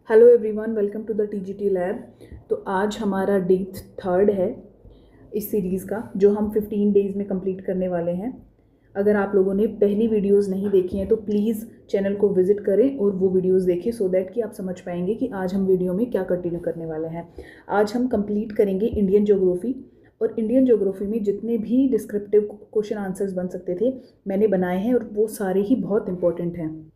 Hello everyone, welcome to the TGT lab. तो आज हमारा डे 3 है इस सीरीज़ का, जो हम 15 डेज़ में कंप्लीट करने वाले हैं। अगर आप लोगों ने पहली वीडियोस नहीं देखी हैं तो प्लीज़ चैनल को विज़िट करें और वो वीडियोस देखें, सो दैट कि आप समझ पाएंगे कि आज हम वीडियो में क्या कंटिन्यू करने वाले हैं। आज हम कंप्लीट करेंगे इंडियन ज्योग्राफी, और इंडियन ज्योग्राफी में जितने भी डिस्क्रिप्टिव क्वेश्चन आंसर्स बन सकते थे मैंने बनाए हैं, और वो सारे ही बहुत इंपॉर्टेंट हैं।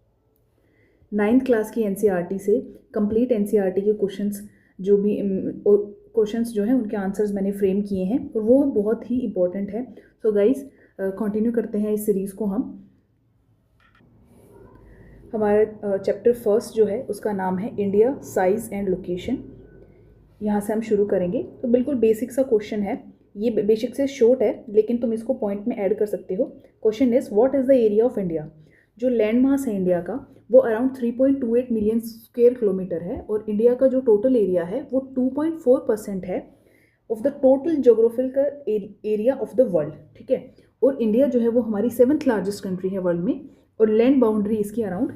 9th क्लास की एनसीईआरटी से कंप्लीट एनसीईआरटी के क्वेश्चंस जो भी क्वेश्चंस जो हैं उनके आंसर्स मैंने फ्रेम किए हैं, और वो बहुत ही इंपॉर्टेंट है। सो गाइस, कंटिन्यू करते हैं इस सीरीज़ को। हमारा चैप्टर फर्स्ट जो है उसका नाम है इंडिया, साइज़ एंड लोकेशन। यहाँ से हम शुरू करेंगे। तो बिल्कुल बेसिक सा क्वेश्चन है, ये बेसिक से शॉर्ट है लेकिन तुम इसको पॉइंट में ऐड कर सकते हो। Question is, what is the area of India? जो लैंड मास है इंडिया का वो अराउंड 3.28 मिलियन स्क्वायर किलोमीटर है, और इंडिया का जो टोटल एरिया है वो 2.4% है of the total geographical area of the world. ठीक है, और इंडिया जो है वो हमारी 7th लार्जेस्ट कंट्री है वर्ल्ड में, और लैंड बाउंड्री इसकी अराउंड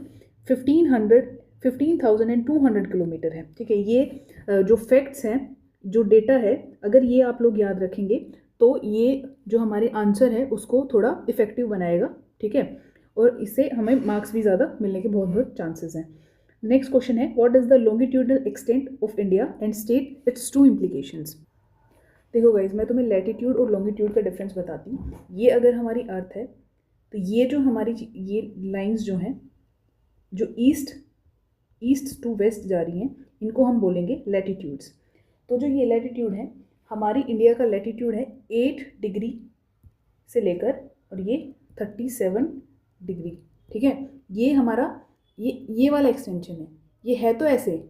15,200 किलोमीटर है। ठीक है, ये जो फैक्ट्स हैं, जो डेटा है, अगर ये आप लोग याद रखेंगे तो ये जो हमारे आंसर है उसको थोड़ा इफेक्टिव बनाएगा। ठीक है, और इससे हमें मार्क्स भी ज़्यादा मिलने के बहुत बहुत चांसेस हैं। नेक्स्ट क्वेश्चन है, what is the longitudinal extent of India and state its two implications. देखो गाइज, मैं तुम्हें लैटिट्यूड और लॉन्गिट्यूड का डिफरेंस बताती हूँ। ये अगर हमारी अर्थ है तो ये जो हमारी ये लाइंस जो हैं, जो ईस्ट टू वेस्ट जा रही हैं, इनको हम बोलेंगे लैटिट्यूड्स। तो जो ये लैटिट्यूड है, हमारी इंडिया का लैटिट्यूड है 8 डिग्री से लेकर और ये 37 डिग्री। ठीक है, ये हमारा ये वाला एक्सटेंशन है। ये है तो ऐसे,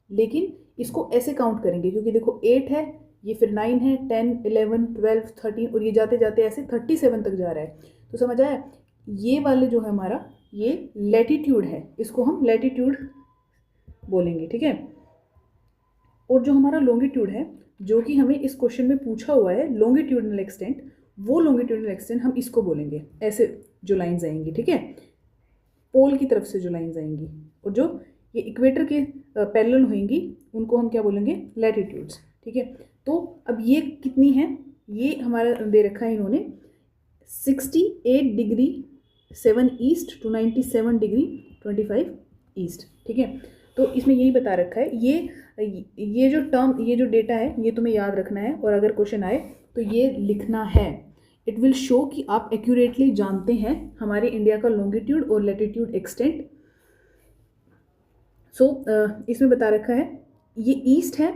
लेकिन इसको ऐसे काउंट करेंगे क्योंकि देखो 8 है, ये फिर 9 है, 10, 11, 12, 13, और ये जाते जाते ऐसे 37 तक जा रहा है। तो समझ आया? ये वाले जो है हमारा, ये लैटिट्यूड है, इसको हम लैटिट्यूड बोलेंगे। ठीक है, और जो हमारा लॉन्गिट्यूड है, जो कि हमें इस क्वेश्चन में पूछा हुआ है, लॉन्गिट्यूडनल एक्सटेंट, वो लॉन्गिट्यूडनल एक्सटेंट हम इसको बोलेंगे। ऐसे जो लाइंस आएंगी, ठीक है, पोल की तरफ से जो लाइंस आएंगी, और जो ये इक्वेटर के पैरेलल होंगी उनको हम क्या बोलेंगे? लैटिट्यूड्स। ठीक है, तो अब ये कितनी है? ये हमारा दे रखा है इन्होंने 68 degree 7 east to 97 degree 25 east. ठीक है, तो इसमें यही बता रखा है। ये जो टर्म, ये जो डेटा है, ये तुम्हें याद रखना है, और अगर क्वेश्चन आए तो ये लिखना है। इट विल शो कि आप एक्यूरेटली जानते हैं हमारे इंडिया का लॉन्गिट्यूड और लैटिट्यूड एक्सटेंट। सो इसमें बता रखा है ये ईस्ट है,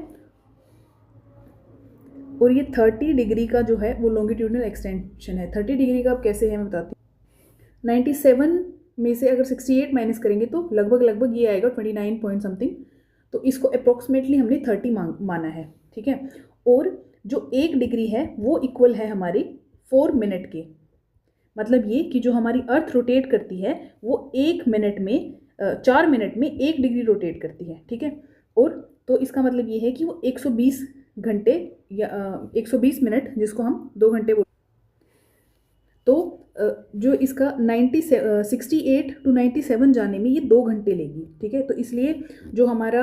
और ये 30 डिग्री का जो है वो लॉन्गिट्यूडनल एक्सटेंशन है। 30 डिग्री का अब कैसे है मैं बताती हूँ। 97 में से अगर 68 माइनस करेंगे तो लगभग ये आएगा 29 पॉइंट समथिंग। तो इसको अप्रोक्सीमेटली हमने 30 माना है। ठीक है, और जो 1 डिग्री है वो इक्वल है हमारी 4 मिनट के। मतलब ये कि जो हमारी अर्थ रोटेट करती है वो 1 मिनट में 4 मिनट में 1 डिग्री रोटेट करती है। ठीक है, और तो इसका मतलब ये है कि वो 120 घंटे या 120 मिनट, जिसको हम 2 घंटे बोलते हैं। तो जो इसका 68 टू 97 जाने में ये 2 घंटे लेगी। ठीक है, तो इसलिए जो हमारा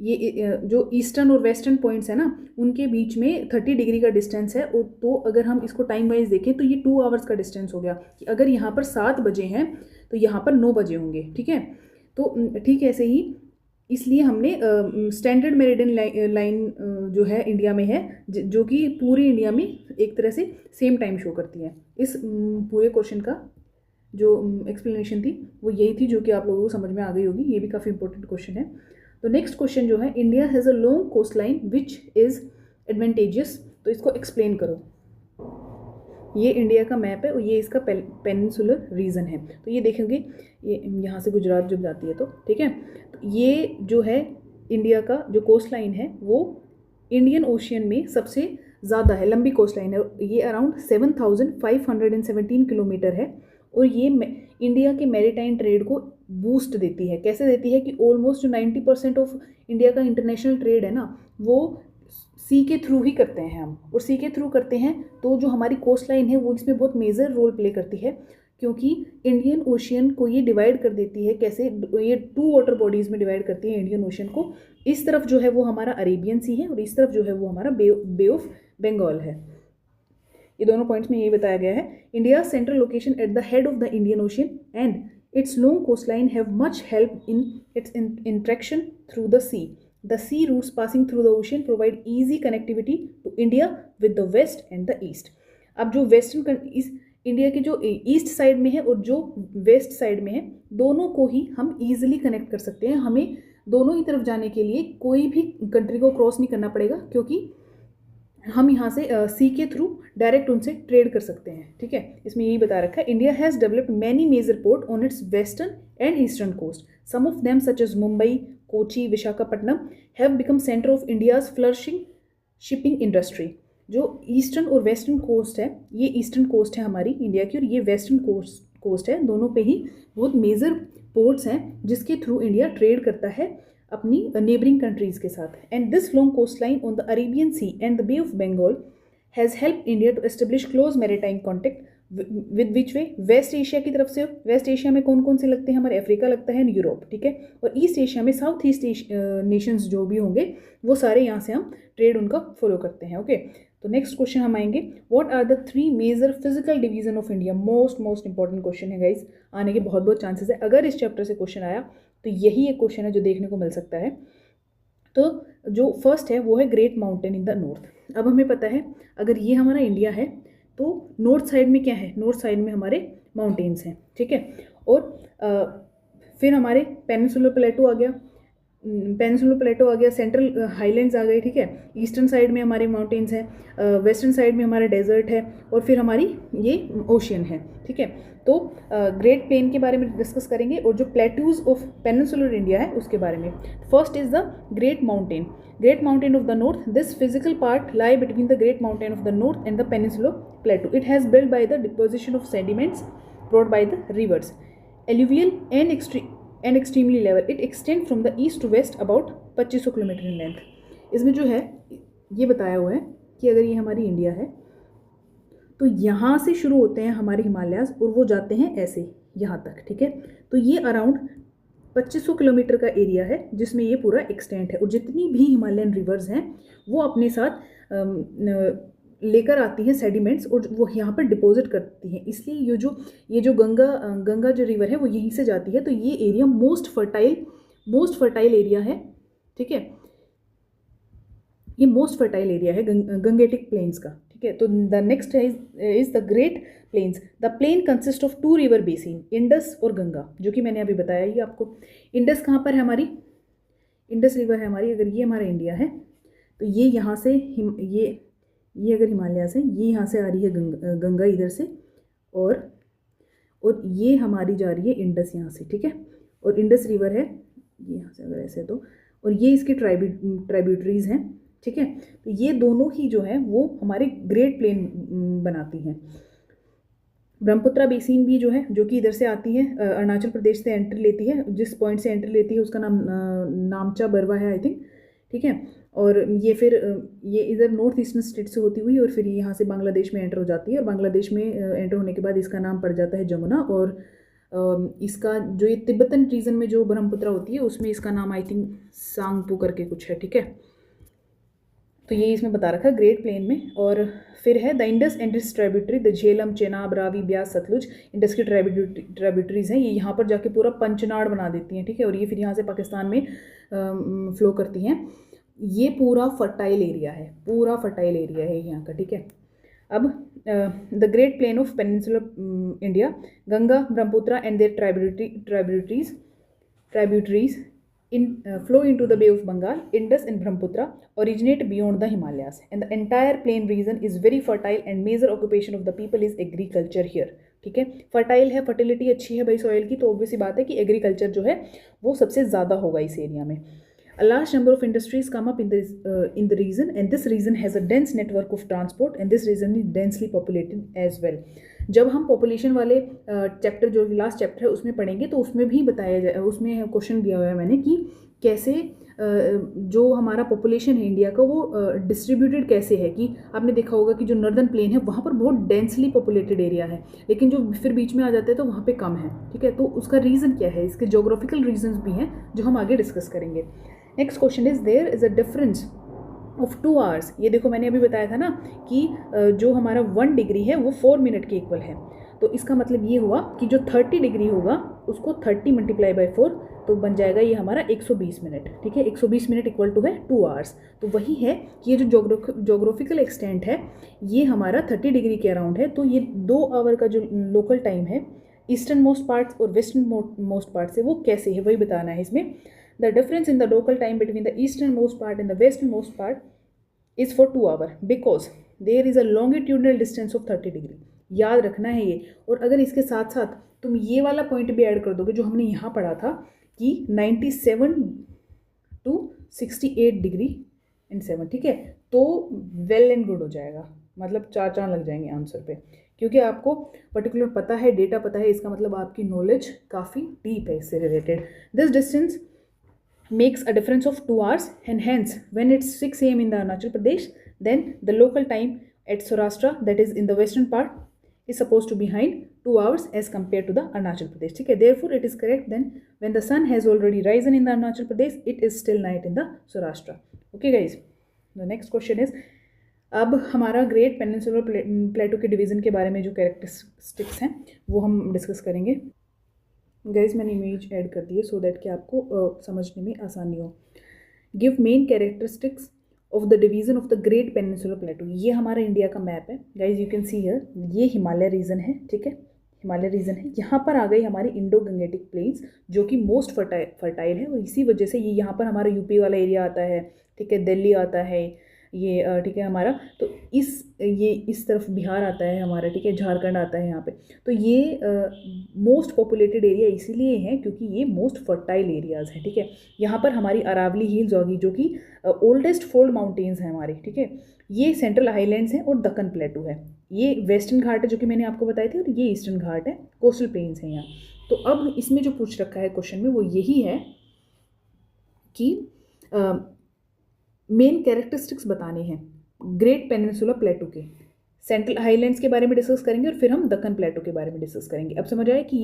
ये जो ईस्टर्न और वेस्टर्न पॉइंट्स है ना, उनके बीच में 30 डिग्री का डिस्टेंस है। तो अगर हम इसको टाइम वाइज देखें तो ये 2 आवर्स का डिस्टेंस हो गया, कि अगर यहाँ पर 7 बजे हैं तो यहाँ पर 9 बजे होंगे। ठीक है, तो ठीक ऐसे ही इसलिए हमने स्टैंडर्ड मेरिडियन लाइन जो है इंडिया में है, जो कि पूरे इंडिया में एक तरह से सेम टाइम शो करती है। इस पूरे क्वेश्चन का जो एक्सप्लेनेशन थी वो यही थी, जो कि आप लोगों को समझ में आ गई होगी। ये भी काफ़ी इंपॉर्टेंट क्वेश्चन है। तो नेक्स्ट क्वेश्चन जो है, India has a long coast line which is advantageous. तो इसको एक्सप्लेन करो। ये इंडिया का मैप है और ये इसका पेनिनसुलर रीजन है। तो ये देखेंगे, ये यहाँ से गुजरात जब जाती है तो ठीक है, तो ये जो है इंडिया का जो कोस्ट लाइन है वो इंडियन ओशियन में सबसे ज़्यादा है, लंबी कोस्ट लाइन है। ये अराउंड 7,517 किलोमीटर है, और ये इंडिया के मैरीटाइम ट्रेड को बूस्ट देती है। कैसे देती है कि ऑलमोस्ट जो 90% ऑफ इंडिया का इंटरनेशनल ट्रेड है ना, वो सी के थ्रू ही करते हैं हम, और सी के थ्रू करते हैं। तो जो हमारी कोस्ट लाइन है वो इसमें बहुत मेजर रोल प्ले करती है, क्योंकि इंडियन ओशियन को ये डिवाइड कर देती है कैसे, ये 2 वाटर बॉडीज़ में डिवाइड करती है इंडियन ओशियन को। इस तरफ जो है वो हमारा अरेबियन सी है और इस तरफ जो है वो हमारा बे ऑफ बंगाल है। ये दोनों पॉइंट्स में यही बताया गया है। India central location at the head of the Indian Ocean and its long coast line have much help in its interaction through the sea. The sea routes passing through the ocean provide easy connectivity to India with the west and the east. अब जो western India के जो east side में है और जो west side में है, दोनों को ही हम ईजिली कनेक्ट कर सकते हैं। हमें दोनों ही तरफ जाने के लिए कोई भी कंट्री को क्रॉस नहीं करना पड़ेगा, क्योंकि हम यहाँ से सी के थ्रू डायरेक्ट उनसे ट्रेड कर सकते हैं। ठीक है, इसमें यही बता रखा है। India has developed many major port on its western and eastern coast. Some of them such as Mumbai, Kochi, Visakhapatnam have become centre of India's flourishing shipping industry. जो ईस्टर्न और वेस्टर्न कोस्ट है, ये ईस्टर्न कोस्ट है हमारी इंडिया की और ये western coast है। दोनों पे ही बहुत मेजर पोर्ट्स हैं जिसके थ्रू इंडिया ट्रेड करता है अपनी नेबरिंग कंट्रीज़ के साथ। And this long coast line on the Arabian Sea and the Bay of Bengal has help India to establish close maritime contact with which way West Asia की तरफ से। Waste Asia में कौन कौन से लगते हैं हमारे? अफ्रीका लगता है, यूरोप, ठीक है। और ईस्ट एशिया में साउथ ईस्ट नेशंस जो भी होंगे वो सारे यहाँ से हम ट्रेड उनका फॉलो करते हैं। ओके, तो नेक्स्ट क्वेश्चन हम आएंगे, what are the 3 major physical division of India? Most important question है गाइज, आने के बहुत चांसेस है। अगर इस चैप्टर से क्वेश्चन आया तो यही एक क्वेश्चन है जो देखने को मिल सकता है। तो जो फर्स्ट है वो है great mountain in the north. अब हमें पता है अगर ये हमारा इंडिया है तो नॉर्थ साइड में क्या है? नॉर्थ साइड में हमारे माउंटेन्स हैं, ठीक है। और फिर हमारे पेनिनसुलर प्लेटो आ गया, सेंट्रल हाईलैंड्स आ गए, ठीक है। ईस्टर्न साइड में हमारे माउंटेन्स हैं, वेस्टर्न साइड में हमारा डेजर्ट है और फिर हमारी ये ओशियन है, ठीक है। तो ग्रेट प्लेन के बारे में डिस्कस करेंगे और जो प्लेटूज ऑफ पेनिनसुलर इंडिया है उसके बारे में। First is the great mountain of the north. This physical part lie between the great mountain of the north and the peninsular प्लेटू। It has build by the deposition of sediments brought by the rivers, alluvial and extremely level. It extends from the east to west about 2500 kilometre in length. इसमें जो है ये बताया हुआ है कि अगर ये हमारी इंडिया है तो यहाँ से शुरू होते हैं हमारे हिमालयाज और वो जाते हैं ऐसे यहाँ तक, ठीक है। तो ये अराउंड 2500 किलोमीटर का एरिया है जिसमें ये पूरा एक्सटेंट है और जितनी भी हिमालयन रिवर्स हैं वो अपने साथ लेकर आती हैं सेडिमेंट्स और वो यहाँ पर डिपॉजिट करती हैं। इसलिए ये जो गंगा जो रिवर है वो यहीं से जाती है। तो ये एरिया मोस्ट फर्टाइल एरिया है, ठीक है। ये मोस्ट फर्टाइल एरिया है गंगेटिक प्लेन्स का, ठीक है। तो the next is the great plains. The plain consist of 2 river basin, Indus और गंगा, जो कि मैंने अभी बताया ही आपको। इंडस कहाँ पर है हमारी? इंडस रिवर है हमारी। अगर ये हमारा इंडिया है तो ये यहाँ से ये अगर हिमालय से ये यहाँ से आ रही है गंगा इधर से और ये हमारी जा रही है इंडस यहाँ से, ठीक है। और इंडस रिवर है ये यहाँ से अगर ऐसे तो, और ये इसके ट्राइब्यूटरीज हैं, ठीक है। तो ये दोनों ही जो है वो हमारे ग्रेट प्लेन बनाती हैं। ब्रह्मपुत्रा बेसिन भी जो है जो कि इधर से आती है, अरुणाचल प्रदेश से एंट्री लेती है। जिस पॉइंट से एंट्री लेती है उसका नाम नामचा बरवा है आई थिंक, ठीक है। और ये फिर ये इधर नॉर्थ ईस्टर्न स्टेट से होती हुई और फिर यहाँ से बांग्लादेश में एंटर हो जाती है और बांग्लादेश में एंटर होने के बाद इसका नाम पड़ जाता है जमुना। और इसका जो ये तिब्बतन रीजन में जो ब्रह्मपुत्रा होती है उसमें इसका नाम आई थिंक सांगपू करके कुछ है, ठीक है। तो ये इसमें बता रखा है ग्रेट प्लेन में। और फिर है the Indus and its tributary, the Jhelum, Chenab, Ravi, Beas, Sutlej Indus की ट्राइब्यूटरीज हैं। ये यहाँ पर जाके पूरा पंचनाड़ बना देती हैं, ठीक है। और ये फिर यहाँ से पाकिस्तान में फ्लो करती हैं। ये पूरा फर्टाइल एरिया है यहाँ का, ठीक है। अब the great plain of peninsular India, Ganga, Brahmaputra and their tributaries flow into the Bay of Bengal, Indus and Brahmaputra originate beyond the Himalayas, and the entire plain region is very fertile and major occupation of the people is agriculture here, ठीक है। Fertile है, fertility अच्छी है भाई soil की, तो obviously बात है कि एग्रीकल्चर जो है वो सबसे ज़्यादा होगा इस एरिया में। A large number of industries come up in the region, and this region has a dense network of transport, and this region is densely populated as well. जब हम पॉपुलेशन वाले चैप्टर जो लास्ट चैप्टर है उसमें पढ़ेंगे तो उसमें भी बताया जाए, उसमें क्वेश्चन दिया हुआ है मैंने कि कैसे जो हमारा पॉपुलेशन है इंडिया का वो डिस्ट्रीब्यूटेड कैसे है। कि आपने देखा होगा कि जो नॉर्दर्न प्लेन है वहाँ पर बहुत डेंसली पॉपुलेटेड एरिया है, लेकिन जो फिर बीच में आ जाते हैं तो वहाँ पे कम है। ठीक है, तो उसका रीज़न क्या है, इसके जोग्राफिकल रीजंस भी हैं जो हम आगे डिस्कस करेंगे। Next question is there is a difference of 2 hours. ये देखो मैंने अभी बताया था ना कि जो हमारा 1 डिग्री है वो 4 मिनट के इक्वल है, तो इसका मतलब ये हुआ कि जो 30 डिग्री होगा उसको 30 मल्टीप्लाई बाई 4 तो बन जाएगा ये हमारा 120 मिनट। ठीक है, 120 मिनट इक्वल टू है 2 आवर्स। तो वही है कि ये जो जोग्राफिकल एक्सटेंट है ये हमारा 30 डिग्री के अराउंड है, तो ये 2 आवर का जो लोकल टाइम है ईस्टर्न मोस्ट पार्ट्स और वेस्टर्न मोस्ट पार्ट से वो कैसे है वही बताना है इसमें। The difference in the local time between the eastern most part and the western most part is for 2 hour because there is a longitudinal distance of 30 degree. याद रखना है ये। और अगर इसके साथ साथ तुम ये वाला पॉइंट भी ऐड कर दोगे जो हमने यहाँ पढ़ा था कि 97 to 68 डिग्री इन 7, ठीक है, तो वेल एंड गुड हो जाएगा, मतलब 4 चांद लग जाएंगे आंसर पे, क्योंकि आपको पर्टिकुलर पता है, डेटा पता है, इसका मतलब आपकी नॉलेज काफ़ी डीप है इससे related. This distance makes a difference of 2 hours and hence when it's 6 a.m. in the Arunachal Pradesh then the local time at Saurashtra that is in the western part is supposed to be behind 2 hours as compared to the Arunachal Pradesh. ठीक है, therefore it is correct then when the sun has already risen in the Arunachal Pradesh it is still night in the Saurashtra. Okay guys, the next question is अब हमारा great peninsular प्लेटो के division के बारे में जो characteristics हैं वो हम डिस्कस करेंगे। गाइज मैंने इमेज ऐड कर दी है सो दैट कि आपको समझने में आसानी हो। Give main characteristics of the division of the great peninsular प्लेटो। ये हमारा इंडिया का मैप है guys, you can see here, ये हिमालय रीजन है। ठीक है, हिमालय रीजन है, यहाँ पर आ गई हमारी इंडो गंगेटिक प्लेन्स जो कि मोस्ट फर्टाइल है और इसी वजह से ये यहाँ पर हमारा यूपी वाला एरिया आता है। ठीक है, दिल्ली आता है ये, ठीक है हमारा, तो ये इस तरफ बिहार आता है हमारा, ठीक है, झारखंड आता है यहाँ पे। तो ये मोस्ट पॉपुलेटेड एरिया इसीलिए है क्योंकि ये मोस्ट फर्टाइल एरियाज़ हैं। ठीक है, यहाँ पर हमारी अरावली हिल्स होगी जो कि ओल्डेस्ट फोल्ड माउंटेन्स हैं हमारे। ठीक है, ये सेंट्रल हाईलैंड्स हैं और दक्कन प्लेटू है, ये वेस्टर्न घाट है जो कि मैंने आपको बताए थे, और ये ईस्टर्न घाट है, कोस्टल प्लेन्स हैं यहाँ। तो अब इसमें जो पूछ रखा है क्वेश्चन में वो यही है कि मेन कैरेक्टरिस्टिक्स बताने हैं ग्रेट पेनिनसुलर प्लेटो के। सेंट्रल हाईलैंड्स के बारे में डिस्कस करेंगे और फिर हम दक्कन प्लेटो के बारे में डिस्कस करेंगे। अब समझ आए कि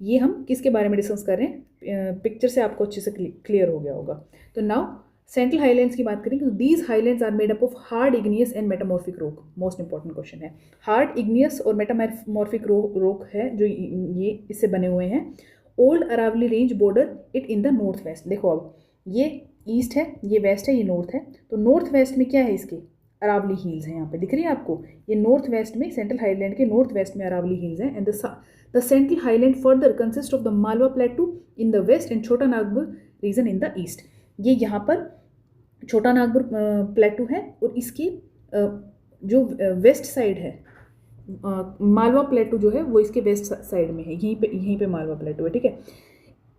ये हम किसके बारे में डिस्कस कर रहे हैं, पिक्चर से आपको अच्छे से क्लियर हो गया होगा। तो नाउ सेंट्रल हाईलैंड्स की बात करेंगे तो these highlands are made up of hard igneous and metamorphic rock. Most important question है, हार्ड इग्नियस और मेटामॉर्फिक रॉक है जो ये इससे बने हुए हैं। Old Aravalli range border it in the north west. देखो अब ये ईस्ट है, ये वेस्ट है, ये नॉर्थ है, तो नॉर्थ वेस्ट में क्या है, इसके अरावली हिल्स हैं, यहाँ पे दिख रही है आपको, ये नॉर्थ वेस्ट में, सेंट्रल हाईलैंड के नॉर्थ वेस्ट में अरावली हिल्स हैं। And the central highland further consist of the Malwa plateau in the west and Chhota Nagpur region in the east. ये यहाँ पर छोटा नागपुर प्लेटू है और इसकी जो वेस्ट साइड है, मालवा प्लेटू जो है वो इसके वेस्ट साइड में है, यहीं पे मालवा प्लेटू है। ठीक है,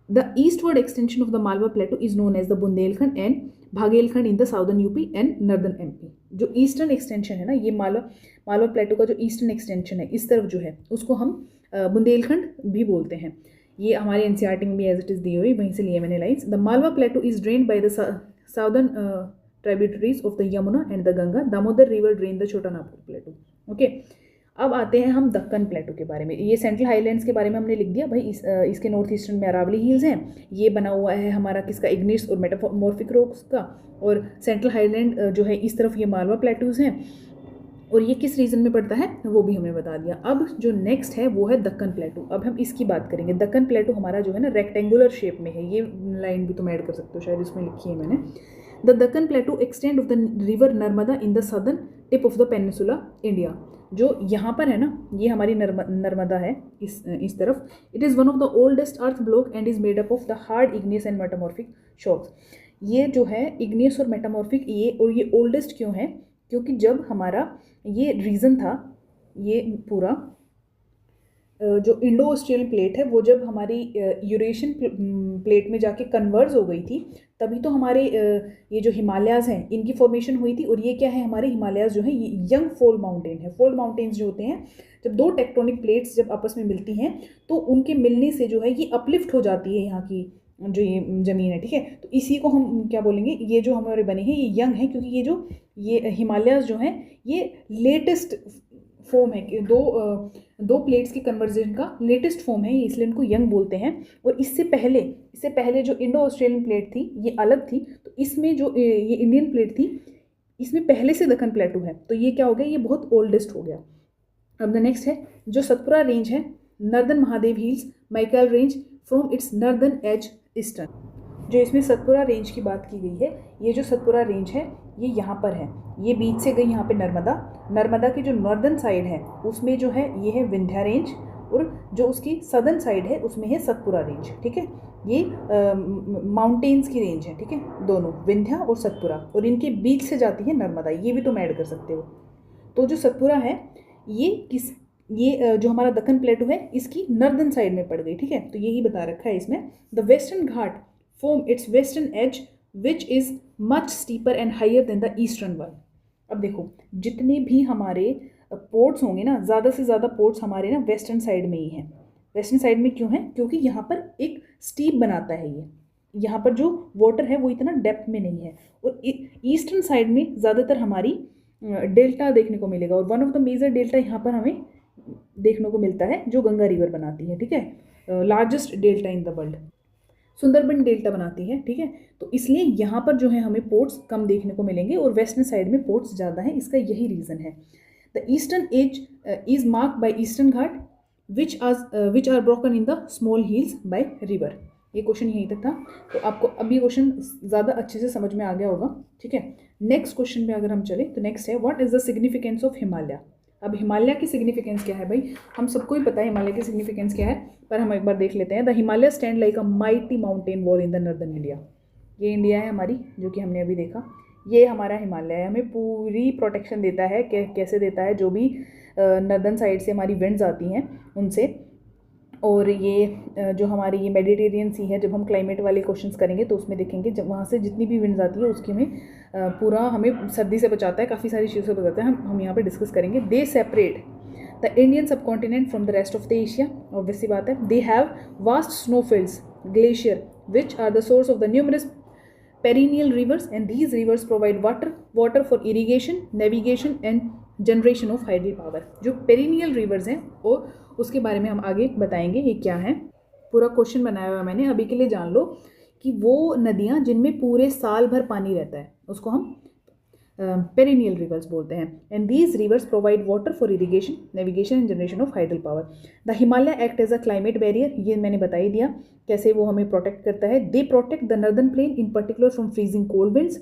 The eastward extension of the Malwa Plateau is known as the Bundelkhand and Bhagelkhand in the southern UP and northern MP. जो ईस्टर्न एक्सटेंशन है ना, ये मालवा प्लेटो का जो ईस्टर्न एक्सटेंशन है इस तरफ जो है उसको हम बुंदेलखंड भी बोलते हैं। ये हमारे एनसीईआरटी में भी एज इट इज़ दी हुई, वहीं से लिए मैंने lines. The Malwa plateau is drained by the southern tributaries of the Yamuna and the Ganga. Damodar river drain the Chota Nagpur Plato. Okay, अब आते हैं हम दक्कन प्लेटो के बारे में। ये सेंट्रल हाईलैंड्स के बारे में हमने लिख दिया भाई, इसके नॉर्थ ईस्टर्न में अरावली हिल्स हैं, ये बना हुआ है हमारा किसका, इग्नियस और मेटामॉर्फिक रॉक्स का, और सेंट्रल हाईलैंड जो है इस तरफ ये मालवा प्लेटूज़ हैं, और ये किस रीजन में पड़ता है वो भी हमने बता दिया। अब जो नेक्स्ट है वो है दक्कन प्लेटू। अब हम इसकी बात करेंगे। दक्कन प्लेटू हमारा जो है ना रेक्टेंगुलर शेप में है, ये लाइन भी तुम ऐड कर सकते हो, शायद इसमें लिखी है मैंने। The Deccan प्लेटू extend of the river Narmada in the southern tip of the peninsula India. जो यहाँ पर है ना, ये हमारी नर्मदा है इस तरफ। It is one of the oldest earth block and is made up of the hard igneous and metamorphic rocks. ये जो है इग्नियस और मेटामॉर्फिक, ये ओल्डेस्ट क्यों है, क्योंकि जब हमारा ये रीजन था, ये पूरा जो इंडो ऑस्ट्रेलियन प्लेट है वो जब हमारी यूरेशियन प्लेट में जाके कन्वर्ज हो गई थी, तभी तो हमारे ये जो हिमालयाज़ हैं इनकी फॉर्मेशन हुई थी। और ये क्या है, हमारे हिमालयाज़ जो है ये यंग फोल्ड माउंटेन है। फोल्ड माउंटेन्स जो होते हैं, जब दो टेक्टोनिक प्लेट्स जब आपस में मिलती हैं तो उनके मिलने से जो है ये अपलिफ्ट हो जाती है यहाँ की जो ये ज़मीन है, ठीक है। तो इसी को हम क्या बोलेंगे, ये जो हमारे बने हैं ये यंग है, क्योंकि ये हिमालयाज़ जो हैं ये लेटेस्ट फॉर्म है कि दो प्लेट्स की कन्वर्जन का लेटेस्ट फॉर्म है, इसलिए इनको यंग बोलते हैं। और इससे पहले जो इंडो ऑस्ट्रेलियन प्लेट थी ये अलग थी, तो इसमें जो ये इंडियन प्लेट थी इसमें पहले से दक्कन प्लेटू है, तो ये क्या हो गया, ये बहुत ओल्डेस्ट हो गया। अब द नेक्स्ट है जो सतपुरा रेंज है, northern Mahadeo hills Maikal range from its northern edge eastern. जो इसमें सतपुरा रेंज की बात की गई है, ये जो सतपुरा रेंज है ये यहाँ पर है, ये बीच से गई यहाँ पे नर्मदा की जो नॉर्दर्न साइड है उसमें जो है ये है विंध्या रेंज, और जो उसकी सदर्न साइड है उसमें है सतपुरा रेंज, ठीक है। ये माउंटेन्स की रेंज है, ठीक है, दोनों विंध्या और सतपुरा, और इनके बीच से जाती है नर्मदा, ये भी तुम ऐड कर सकते हो। तो जो सतपुरा है ये जो हमारा दक्कन प्लेटू है इसकी नॉर्दर्न साइड में पड़ गई, ठीक है। तो यही बता रखा है इसमें, the western Ghat form its western edge which is much steeper and higher than the eastern one. अब देखो जितने भी हमारे पोर्ट्स होंगे ना, ज़्यादा से ज़्यादा पोर्ट्स हमारे ना वेस्टर्न साइड में ही हैं। वेस्टर्न साइड में क्यों है, क्योंकि यहाँ पर एक स्टीप बनाता है ये, यहाँ पर जो वाटर है वो इतना डेप्थ में नहीं है, और ईस्टर्न साइड में ज़्यादातर हमारी डेल्टा देखने को मिलेगा। और one of the major delta यहाँ पर हमें देखने को मिलता है जो गंगा रिवर बनाती है, ठीक है, largest delta in the world, Sundarban delta बनाती है, ठीक है। तो इसलिए यहाँ पर जो है हमें पोर्ट्स कम देखने को मिलेंगे और वेस्टर्न साइड में पोर्ट्स ज़्यादा हैं, इसका यही रीज़न है। The eastern edge is marked by eastern Ghat which are broken in the small hills by river. ये क्वेश्चन यहीं तक था, तो आपको अब ये क्वेश्चन ज़्यादा अच्छे से समझ में आ गया होगा, ठीक है। नेक्स्ट क्वेश्चन में अगर हम चले तो नेक्स्ट है what is the significance of Himalaya. अब हिमालय की सिग्निफिकेंस क्या है भाई, हम सबको ही पता है हिमालय की सिग्निफिकेंस क्या है, पर हम एक बार देख लेते हैं। The Himalaya stand like a mighty mountain wall in the northern India. ये इंडिया है हमारी, जो कि हमने अभी देखा, ये हमारा हिमालय है, हमें पूरी प्रोटेक्शन देता है। कैसे देता है, जो भी नॉर्दर्न साइड से हमारी विंड्स आती हैं उनसे। और ये जो हमारी ये मेडिटेरियन सी है, जब हम क्लाइमेट वाले क्वेश्चंस करेंगे तो उसमें देखेंगे जब वहाँ से जितनी भी विंड्स आती है उसकी हमें सर्दी से बचाता है, काफ़ी सारी चीज़ों से बचाता है, हम यहाँ पे डिस्कस करेंगे। They separate the Indian subcontinent from the rest of the Asia, obviously बात है। They have vast snowfields glacier which are the source of the numerous perennial rivers, and these rivers provide water for irrigation, navigation and generation of hydel power। जो perennial rivers हैं वो उसके बारे में हम आगे बताएंगे ये क्या है। पूरा क्वेश्चन बनाया हुआ है मैंने, अभी के लिए जान लो कि वो नदियाँ जिनमें पूरे साल भर पानी रहता है उसको हम पेरिनियल रिवर्स बोलते हैं। And these rivers provide water for irrigation, navigation and generation of hydel power. The Himalaya act as a climate barrier, ये मैंने बता ही दिया कैसे वो हमें प्रोटेक्ट करता है। They protect the northern plain in particular from freezing cold winds.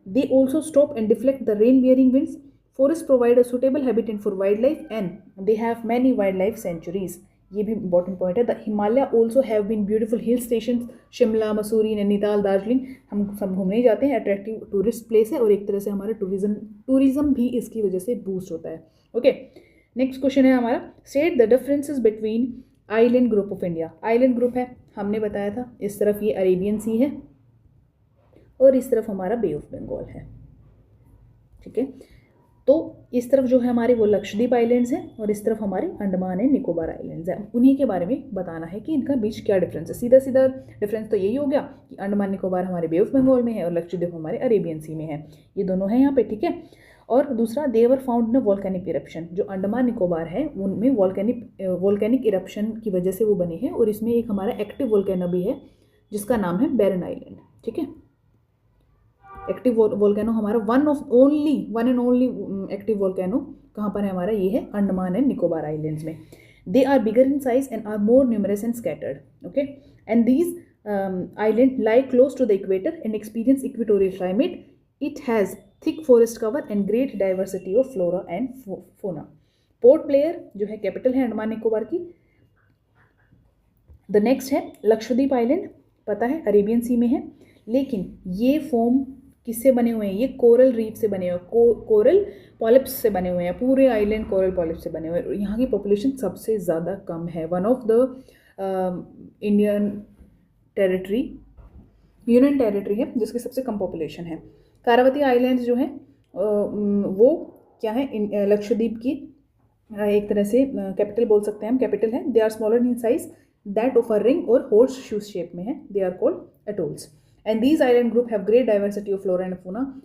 They also stop and deflect the rain bearing winds. Forest provide a suitable habitat for wild life and they have many wild life sanctuaries. ये भी important point है। The Himalaya also have been beautiful hill station, Shimla, Mussoorie, Nainital, Darjeeling, हम सब घूमने ही जाते हैं। Attractive tourist place है और एक तरह से हमारा टूरिज्म भी इसकी वजह से बूस्ट होता है। ओके, नेक्स्ट क्वेश्चन है हमारा, state the differences between island group of India. Island group है, हमने बताया था, इस तरफ ये अरेबियन सी है और इस तरफ हमारा बे ऑफ बंगाल है, ठीक है। तो इस तरफ जो है हमारे वो लक्षद्वीप आइलैंड्स हैं और इस तरफ हमारे अंडमान एंड निकोबार आइलैंड्स हैं। उन्हीं के बारे में बताना है कि इनका बीच क्या डिफरेंस है। सीधा सीधा डिफरेंस तो यही हो गया कि अंडमान निकोबार हमारे बे ऑफ बंगाल में है और लक्षद्वीप हमारे अरेबियन सी में है। ये दोनों हैं यहाँ पे, ठीक है। और दूसरा, they were found in volcanic eruption. जो अंडमान निकोबार है उनमें वॉल्केनिक इरप्शन की वजह से वो बने हैं और इसमें एक हमारा एक्टिव वॉल्केनो भी है जिसका नाम है बैरन आइलैंड, ठीक है। एक्टिव वोल्केनो हमारा one and only active volcano कहाँ पर है हमारा, ये है अंडमान एंड निकोबार आइलैंड्स में। They are bigger in size and are more numerous and scattered, okay. And these island lie close to the equator and experience equatorial climate. It has thick forest cover and great diversity of flora and fauna. Port Blair जो है capital है अंडमान निकोबार की। The next है Lakshadweep island, पता है Arabian sea में है, लेकिन ये फॉर्म किससे बने हुए हैं? ये कोरल रीफ से बने हुए हैं, कोरल पॉलिप्स से बने हुए हैं, पूरे आइलैंड कोरल पॉलिप्स से बने हुए हैं। यहाँ की पॉपुलेशन सबसे ज़्यादा कम है। One of the Indian territory, union territory है जिसकी सबसे कम पॉपुलेशन है। कारावती आइलैंड्स जो हैं वो क्या है? लक्षद्वीप की एक तरह से कैपिटल बोल सकते हैं हम, कैपिटल है। They are smaller in size that of a ring और हॉर्स शू शेप में है। They are called atolls and these island group have great diversity of flora and fauna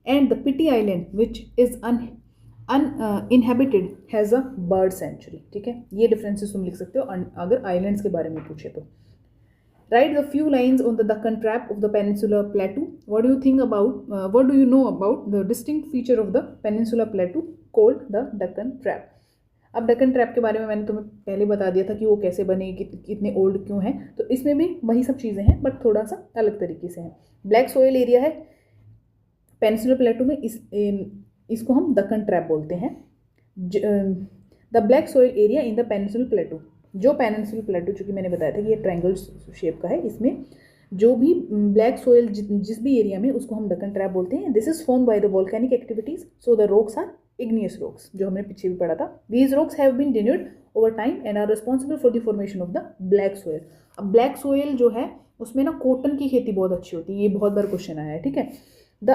and the Pitti island which is uninhabited has a bird sanctuary. ठीक है, ये differences तुम लिख सकते हो अगर आइलैंड्स के बारे में पूछे तो। Write the few lines on the Deccan Trap of the Peninsular Plateau. What do you think about, what do you know about the distinct feature of the Peninsular Plateau called the Deccan Trap? अब Deccan trap के बारे में मैंने तुम्हें पहले बता दिया था कि वो कैसे बने, कितने ओल्ड क्यों हैं, तो इसमें भी वही सब चीज़ें हैं बट थोड़ा सा अलग तरीके से हैं। ब्लैक सोयल एरिया है पेनिसुलर प्लेटू में, इसको हम डेक्कन ट्रैप बोलते हैं। The black soil area in the peninsular प्लेटू, जो पेनिनसुलर प्लेटू, चूँकि मैंने बताया था कि ये ट्रायंगल शेप का है, इसमें जो भी ब्लैक सोयल जिस भी एरिया में, उसको हम डेक्कन ट्रैप बोलते हैं। This is form by the volcanic activities, so the rocks are igneous rocks, जो हमने पीछे भी पढ़ा था। These rocks have been denuded over time and are responsible for the formation of the black soil. अब black soil जो है उसमें ना कॉटन की खेती बहुत अच्छी होती है, ये बहुत बार क्वेश्चन आया है। ठीक है, the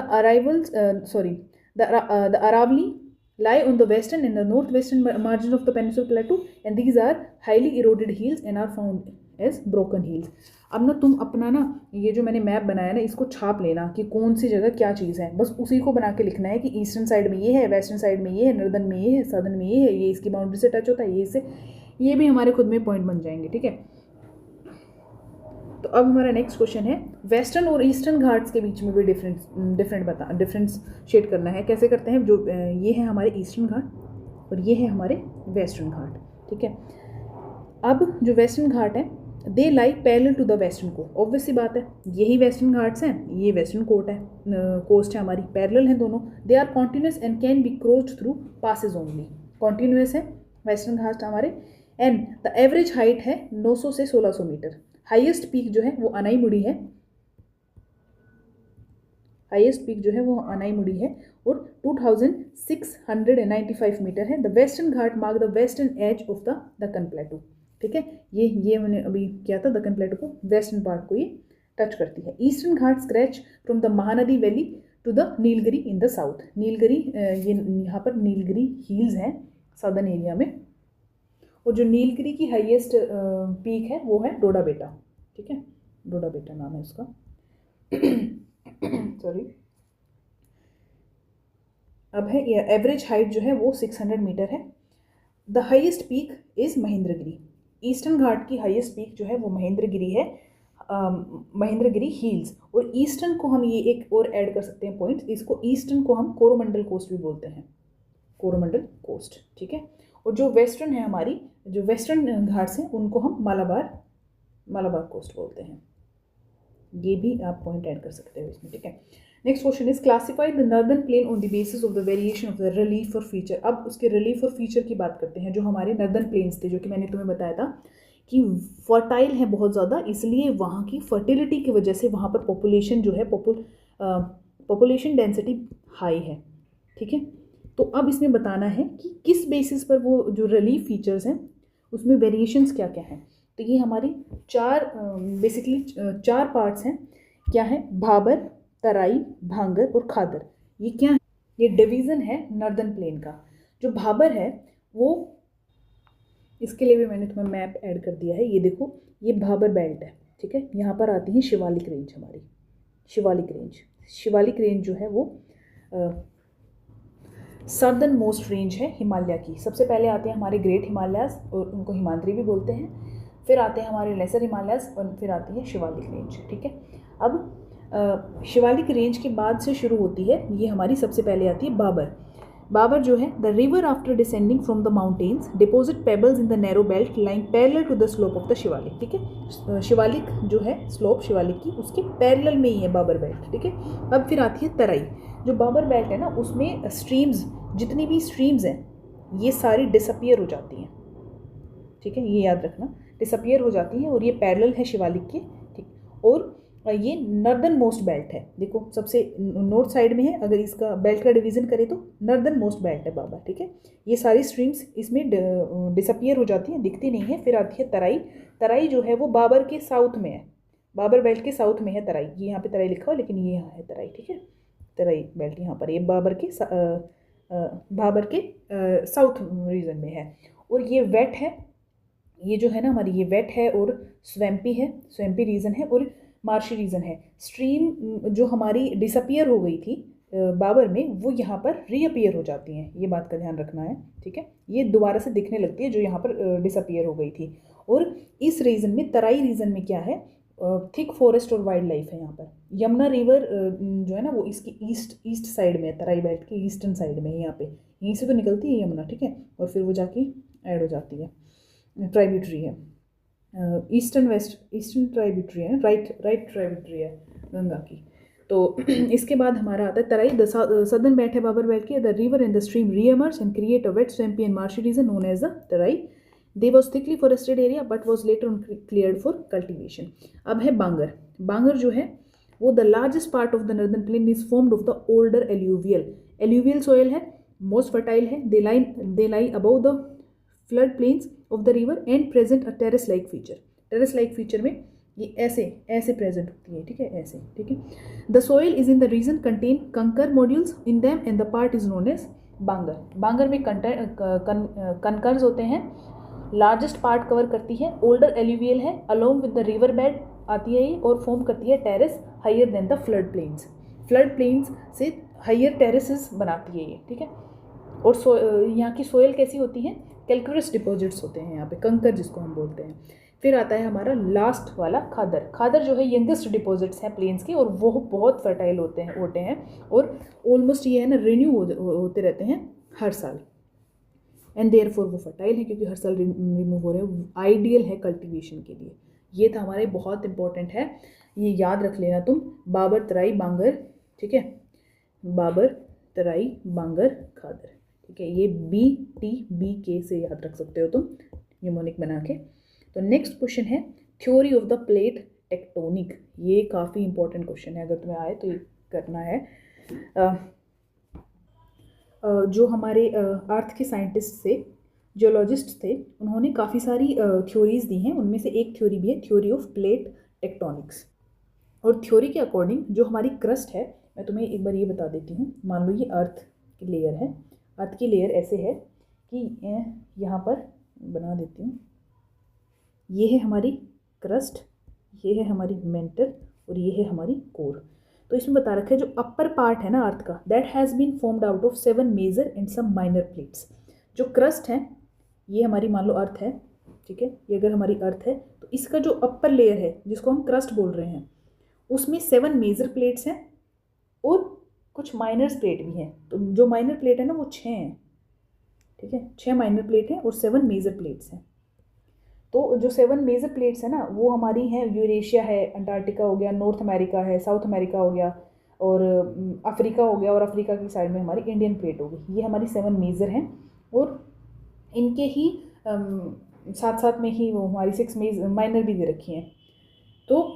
Aravalli lie on the western and the northwestern margin of the peninsular plateau and these are highly eroded hills and are found as broken hills. अब ना तुम अपना ना ये जो मैंने मैप बनाया ना, इसको छाप लेना कि कौन सी जगह क्या चीज़ है, बस उसी को बना के लिखना है कि ईस्टर्न साइड में ये है, वेस्टर्न साइड में ये है, नॉर्दर्न में ये है, सदर्न में ये है, ये इसकी बाउंड्री से टच होता है, ये इससे, ये भी हमारे खुद में पॉइंट बन जाएंगे। ठीक है, तो अब हमारा नेक्स्ट क्वेश्चन है, वेस्टर्न और ईस्टर्न घाट्स के बीच में भी डिफरेंशिएट करना है। कैसे करते हैं? जो ये है हमारे ईस्टर्न घाट और ये है हमारे वेस्टर्न घाट। ठीक है, अब जो वेस्टर्न घाट है, they lie parallel to the western coast. Obvious सी बात है, यही वेस्टर्न घाट्स हैं, ये वेस्टर्न कोस्ट है हमारी, पैरेलल हैं दोनों। They are continuous and can be crossed through passes only. Continuous है वेस्टर्न घाट हमारे एंड द एवरेज हाइट है 900 से 1600 मीटर। हाईएस्ट पीक जो है वो अनाईमुड़ी है, हाईएस्ट पीक जो है वो अनाईमुड़ी है और 2695 मीटर है। The western Ghat mark the western edge of the Deccan plateau. ठीक है, ये मैंने अभी किया था, डेक्कन प्लेटू को, वेस्टर्न पार्ट को ये टच करती है। Eastern Ghat stretch from the Mahanadi valley to the Nilgiri in the south. Nilgiri, ये यहाँ पर नीलगिरी हिल्स हैं साउदर्न एरिया में, और जो नीलगिरी की हाईएस्ट पीक है वो है डोडा बेटा। ठीक है, डोडा बेटा नाम है उसका। सॉरी। अब है एवरेज हाइट जो है वो 600 मीटर है। The highest peak is Mahendragiri. Eastern Ghat की हाईएस्ट पीक जो है वो महेंद्रगिरी है, महेंद्रगिरी हिल्स। और ईस्टर्न को हम ये एक और ऐड कर सकते हैं पॉइंट, इसको ईस्टर्न को हम कोरोमंडल कोस्ट भी बोलते हैं, कोरोमंडल कोस्ट। ठीक है, और जो वेस्टर्न है हमारी, जो वेस्टर्न घाट्स हैं उनको हम मालाबार कोस्ट बोलते हैं। ये भी आप पॉइंट ऐड कर सकते हो इसमें। ठीक है, next question is classify the northern plane on the basis of the variation of the relief और फीचर। अब उसके रिलीफ और फीचर की बात करते हैं। जो हमारे नॉर्दर्न प्लेन्स थे, जो कि मैंने तुम्हें बताया था कि फर्टाइल है बहुत ज़्यादा, इसलिए वहाँ की फर्टिलिटी की वजह से वहाँ पर पॉपुलेशन जो है, पॉपुलेशन डेंसिटी हाई है। ठीक है, तो अब इसमें बताना है कि किस बेसिस पर वो जो रिलीफ फीचर्स हैं उसमें वेरिएशंस क्या क्या हैं। तो ये हमारी बेसिकली चार पार्ट्स हैं। क्या है? भाबर, तराई, भांगर और खादर। ये क्या है? ये डिवीज़न है नॉर्दर्न प्लेन का। जो भाबर है वो, इसके लिए भी मैंने तुम्हें मैप ऐड कर दिया है, ये देखो, ये भाबर बेल्ट है। ठीक है, यहाँ पर आती है शिवालिक रेंज हमारी, शिवालिक रेंज जो है वो सदर्न मोस्ट रेंज है हिमालय की। सबसे पहले आते हैं हमारे ग्रेट हिमालयाज, और उनको हिमाद्री भी बोलते हैं। फिर आते हैं हमारे लेसर हिमालयाज, और फिर आती है शिवालिक रेंज। ठीक है, अब शिवालिक रेंज के बाद से शुरू होती है, ये हमारी सबसे पहले आती है बाबर जो है, the river after descending from the mountains deposit pebbles in the narrow belt lying parallel to the slope of the Shivalik. ठीक है, शिवालिक जो है स्लोप शिवालिक की, उसके पैरेलल में ही है बाबर बेल्ट। ठीक है, अब फिर आती है तराई। जो बाबर बेल्ट है ना, उसमें स्ट्रीम्स, जितनी भी स्ट्रीम्स हैं ये सारी डिसअपियर हो जाती हैं। ठीक है, ये याद रखना, डिसअपियर हो जाती हैं और ये पैरेलल है शिवालिक के। ठीक, और ये नॉर्दर्न मोस्ट बेल्ट है, देखो सबसे नॉर्थ साइड में है, अगर इसका बेल्ट का डिवीज़न करें तो नॉर्दर्न मोस्ट बेल्ट है बाबर, ठीक है। ये सारी स्ट्रीम्स इसमें डिसअपियर हो जाती हैं, दिखती नहीं है। फिर आती है तराई। तराई जो है वो बाबर के साउथ में है, बाबर बेल्ट के साउथ में है तराई। ये यहाँ पे तराई लिखा हो लेकिन ये यहाँ है तराई, ठीक है। तराई बेल्ट यहाँ पर, ये बाबर के साउथ रीजन में है। और ये वेट है, ये जो है ना हमारी, ये वेट है और स्वैम्पी है, स्वैम्पी रीजन है और मार्शी रीजन है। स्ट्रीम जो हमारी डिसअपियर हो गई थी बाबर में, वो यहाँ पर रीअपियर हो जाती हैं, ये बात का ध्यान रखना है, ठीक है। ये दोबारा से दिखने लगती है जो यहाँ पर डिसअपियर हो गई थी। और इस रीजन में, तराई रीजन में क्या है, थिक फॉरेस्ट और वाइल्ड लाइफ है यहाँ पर। यमुना रिवर जो है ना वो इसकी ईस्ट साइड में है, तराई बेल्ट की ईस्टर्न साइड में है, यहाँ पे यहीं से तो निकलती है यमुना, ठीक है, और फिर वो जाके ऐड हो जाती है, ट्राइब्यूटरी है, ईस्टर्न ट्राइब्यूटरी है, राइट ट्राइब्यूटरी है गंगा की। तो इसके बाद हमारा आता है तराई। द सदर्न बेल्ट है बाबर बेल्ट की, the river and the stream reemerge and create a wet swampy and marshy region known as the Terai. They was thickly forested area but was later on cleared for cultivation. अब है बांगर। बांगर जो है वो the largest part of the northern plain is formed of the older alluvial soil है, most fertile है, they lie above the flood plains of the river and present a terrace like feature. Terrace like feature में ये ऐसे present होती है, ठीक है, ऐसे, ठीक है। The soil is in the region contain kankar modules in them and the part is known as Bhangar. Bhangar में कंकर्स होते हैं, लार्जेस्ट पार्ट कवर करती है, ओल्डर एल्यूवियल है, along with the river bed आती है ये और फॉर्म करती है terrace higher than the flood plains. Flood plains से हाइयर टेरेसेस बनाती है ये, ठीक है। और यहाँ की सोयल कैसी होती है, कैल्कुरस डिपॉजिट्स होते हैं यहाँ पे, कंकर जिसको हम बोलते हैं। फिर आता है हमारा लास्ट वाला खादर। खादर जो है यंगेस्ट डिपॉजिट्स हैं प्लेन्स के और वो बहुत फर्टाइल होते हैं और ऑलमोस्ट ये है ना रिन्यू होते रहते हैं हर साल, एंड देयरफॉर वो फर्टाइल है क्योंकि हर साल रिमूव हो रहे हैं, आइडियल है कल्टीवेशन के लिए। ये था हमारे, बहुत इंपॉर्टेंट है, ये याद रख लेना तुम, बाबर तराई बांगर, ठीक है, बाबर तराई बांगर खादर, ठीक है। ये BTBK से याद रख सकते हो तुम न्यूमोनिक बना के। तो नेक्स्ट क्वेश्चन है theory of the plate tectonic. ये काफ़ी इंपॉर्टेंट क्वेश्चन है, अगर तुम्हें आए तो ये करना है। जो हमारे अर्थ के साइंटिस्ट थे, जियोलॉजिस्ट थे, उन्होंने काफ़ी सारी थ्योरीज दी हैं, उनमें से एक थ्योरी भी है थ्योरी ऑफ प्लेट टेक्टोनिक्स। और थ्योरी के अकॉर्डिंग जो हमारी क्रस्ट है, मैं तुम्हें एक बार ये बता देती हूँ। मान लो ये अर्थ की लेयर है, अर्थ की लेयर ऐसे है कि यहाँ पर बना देती हूँ, ये है हमारी क्रस्ट, ये है हमारी मेंटल और ये है हमारी कोर। तो इसमें बता रखा है जो अपर पार्ट है ना अर्थ का, that has been formed out of 7 major and some minor plates. जो क्रस्ट है ये हमारी मान लो अर्थ है, ठीक है, ये अगर हमारी अर्थ है तो इसका जो अपर लेयर है जिसको हम क्रस्ट बोल रहे हैं, उसमें 7 मेजर प्लेट्स हैं और कुछ माइनर प्लेट भी हैं। तो जो माइनर प्लेट है ना वो 6 हैं, ठीक है, 6 माइनर प्लेट हैं और 7 मेजर प्लेट्स हैं। तो जो 7 मेजर प्लेट्स है ना वो हमारी हैं, यूरेशिया है, अंटार्कटिका हो गया, नॉर्थ अमेरिका है, साउथ अमेरिका हो गया और अफ्रीका हो गया, और अफ्रीका की साइड में हमारी इंडियन प्लेट हो गई। ये हमारी 7 मेजर हैं और इनके ही साथ साथ में ही वो हमारी 6 माइनर भी दे रखी हैं। तो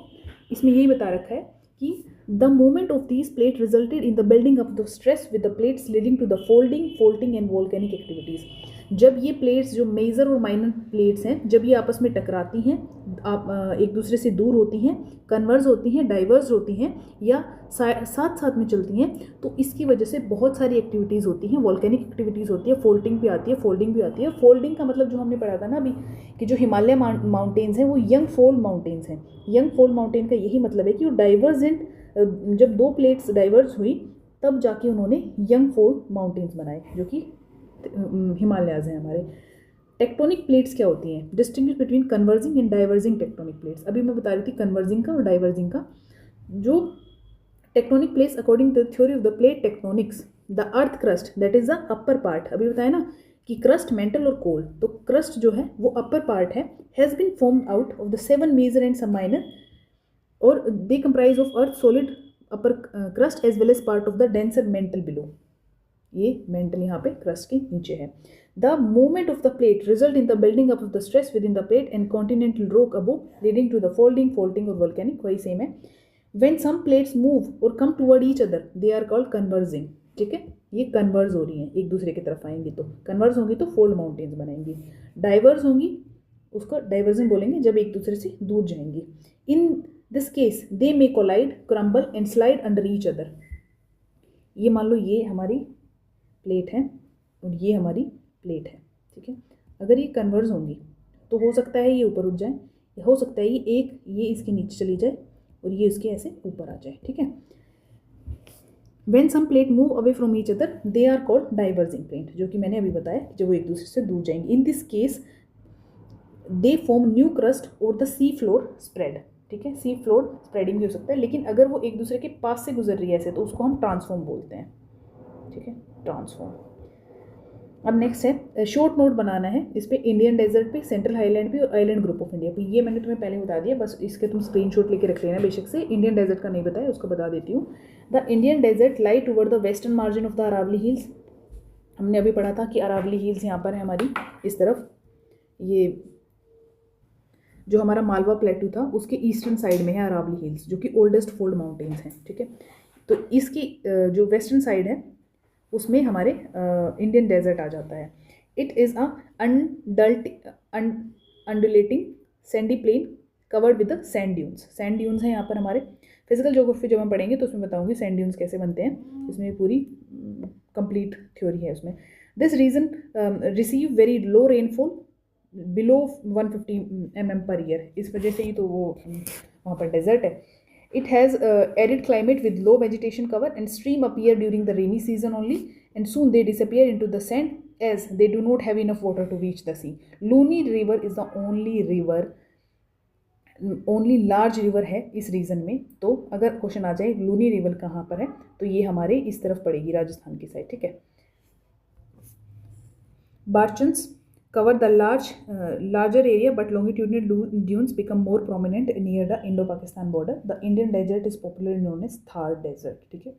इसमें यही बता रखा है कि the movement of these plate resulted in the building up the stress with the plates leading to the folding, faulting and volcanic activities. जब ये प्लेट्स जो मेजर और माइनर प्लेट्स हैं, जब ये आपस में टकराती हैं, आप एक दूसरे से दूर होती हैं, कन्वर्ज होती हैं, डाइवर्स होती हैं या साथ साथ में चलती हैं, तो इसकी वजह से बहुत सारी एक्टिविटीज़ होती हैं, वॉल्केनिक एक्टिविटीज़ होती है, फोल्टिंग भी आती है, फोल्डिंग भी आती है। फोल्डिंग का मतलब जो हमने पढ़ा था ना अभी कि जो हिमालय माउंटेन्स हैं वो यंग फोल्ड माउंटेन्स हैं। यंग फोल्ड माउंटेन का यही मतलब है कि वो डाइवर्जेंट, जब 2 प्लेट्स डाइवर्स हुई तब जाके उन्होंने यंग फोल्ड माउंटेन्स बनाए जो कि हिमालयाज हैं हमारे। टेक्टोनिक प्लेट्स क्या होती हैं, distinguish between converging and diverging tectonic plates. अभी मैं बता रही थी कन्वर्जिंग का और डाइवर्जिंग का। जो tectonic plates according to the theory of the plate tectonics, the earth crust that is the upper part. अभी बताया ना कि क्रस्ट, मेंटल और कोर, तो क्रस्ट जो है वो अपर पार्ट है, has been formed out of the 7 major and some minor, और they comprise of earth solid upper crust as well as part of the denser mantle below. ये mantle यहाँ पे crust के नीचे है। The movement of the plate result in the building up of the stress within the plate and continental rock above leading to the folding, faulting और volcanic, वही same है। When some plates move और come toward each other they are called converging, ठीक है, ये converge हो रही हैं, एक दूसरे की तरफ आएंगी तो कन्वर्ज होंगी तो फोल्ड माउंटेन्स बनाएंगी। डाइवर्स होंगी उसको डाइवर्जन बोलेंगे जब एक दूसरे से दूर जाएंगी। In this case they may collide, crumble and slide under each other. ये मान लो ये हमारी प्लेट है और ये हमारी प्लेट है, ठीक है। अगर ये कन्वर्ज होंगी तो हो सकता है ये ऊपर उठ जाए, हो सकता है ये इसके नीचे चली जाए और ये इसके ऐसे ऊपर आ जाए, ठीक है। When some plate move away from each other, they are called diverging plate, जो कि मैंने अभी बताया जब वो एक दूसरे से दूर जाएंगे। In this case, they form new crust or the sea floor spread, ठीक है। सी फ्लोर स्प्रेडिंग भी हो सकता है, लेकिन अगर वो एक दूसरे के पास से गुजर रही है ऐसे तो उसको हम ट्रांसफॉर्म बोलते हैं, ठीक है, ट्रांसफॉर्म। अब नेक्स्ट है शॉर्ट नोट बनाना है इस पे इंडियन डेजर्ट पे, सेंट्रल हाईलैंड पे और आइलैंड ग्रुप ऑफ इंडिया पे। ये मैंने तुम्हें पहले बता दिया, बस इसके तुम स्क्रीनशॉट लेके रख लेना बेशक से। इंडियन डेजर्ट का नहीं बताया, उसको बता देती हूँ। The Indian desert lie toward the western margin of the Aravalli hills. हमने अभी पढ़ा था कि अरावली हिल्स यहाँ पर है हमारी इस तरफ, ये जो हमारा मालवा प्लेटू था उसके ईस्टर्न साइड में है अरावली हिल्स, जो कि ओल्डेस्ट फोल्ड माउंटेन्स हैं, ठीक है। तो इसकी जो वेस्टर्न साइड है उसमें हमारे इंडियन डेजर्ट आ जाता है। It is a undulating sandy plain covered with the sand dunes. Sand dunes हैं यहाँ पर हमारे। फिजिकल ज्योग्राफी जब हम पढ़ेंगे तो उसमें बताऊंगी सैंड ड्यून्स कैसे बनते हैं, इसमें पूरी कंप्लीट थ्योरी है उसमें। This region receive very low rainfall below 150 mm per year, इस वजह से ही तो वो वहाँ पर डेजर्ट है। It has arid climate with low vegetation cover and stream appear during the rainy season only, and soon they disappear into the sand as they do not have enough water to reach the sea. Luni river is the only large river है इस reason में। तो अगर question आ जाए Luni river कहाँ पर है तो ये हमारे इस तरफ पड़ेगी, राजस्थान की साइड, ठीक है। बार्चन्स cover the larger area, but longitudinal dunes become more prominent near the Indo-Pakistan border. The Indian desert is popularly known as Thar desert, ठीक है।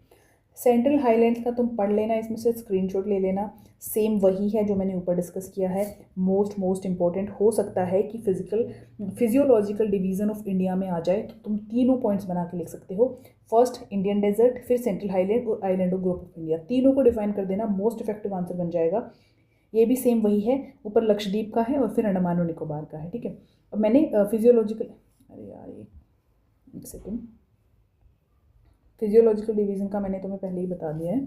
सेंट्रल हाईलैंड्स का तुम पढ़ लेना, इसमें से स्क्रीनशॉट ले लेना, सेम वही है जो मैंने ऊपर डिस्कस किया है। मोस्ट इंपॉर्टेंट हो सकता है कि फिजियोलॉजिकल डिवीजन ऑफ इंडिया में आ जाए तो तुम तीनों पॉइंट्स बना के लिख सकते हो। फर्स्ट इंडियन डेजर्ट, फिर सेंट्रल हाईलैंड और island of group of India, तीनों को डिफाइन कर देना, मोस्ट इफेक्टिव आंसर बन जाएगा। ये भी सेम वही है, ऊपर लक्षद्वीप का है और फिर अंडमान और निकोबार का है, ठीक है। अब मैंने फिजियोलॉजिकल, अरे यार ये एक सेकेंड, फिजियोलॉजिकल डिवीज़न का मैंने तुम्हें पहले ही बता दिया है।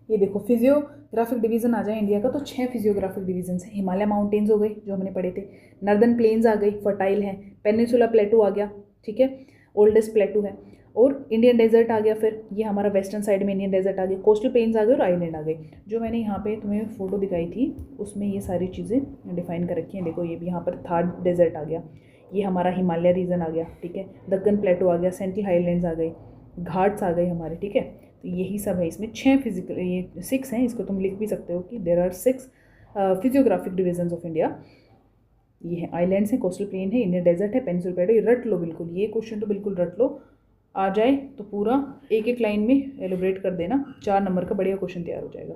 ये देखो फिजियोग्राफिक डिवीज़न आ जाए इंडिया का तो 6 फिजियोग्राफिक डिवीजन है। हिमालय माउंटेन्स हो गई जो हमने पढ़े थे, नॉर्दर्न प्लेन्स आ गई, फर्टाइल है, पेनिनसुला प्लेटू आ गया, ठीक है, ओल्डेस्ट प्लेटू है, और इंडियन डेजर्ट आ गया, फिर ये हमारा वेस्टर्न साइड में इंडियन डेजर्ट आ गया, कोस्टल प्लेन्स आ गए और आइलैंड आ गए। जो मैंने यहाँ पे तुम्हें फोटो दिखाई थी उसमें ये सारी चीज़ें डिफाइन कर रखी हैं। देखो ये भी यहाँ पर थार डेजर्ट आ गया, ये हमारा हिमालय रीजन आ गया, ठीक है, दक्कन प्लेटो आ गया, सेंट्रल हाईलैंड्स आ गए, घाट्स आ गए हमारे, ठीक है। तो यही सब है इसमें 6 हैं, इसको तुम लिख भी सकते हो कि there are 6 physiographic divisions of India. ये है आइलैंड्स हैं, कोस्टल प्लेन है, इंडियन डेजर्ट है, पेनिनसुला प्लेटो। ये रट लो बिल्कुल, ये क्वेश्चन तो बिल्कुल रट लो, आ जाए तो पूरा एक लाइन में एलोब्रेट कर देना, 4 नंबर का बढ़िया क्वेश्चन तैयार हो जाएगा।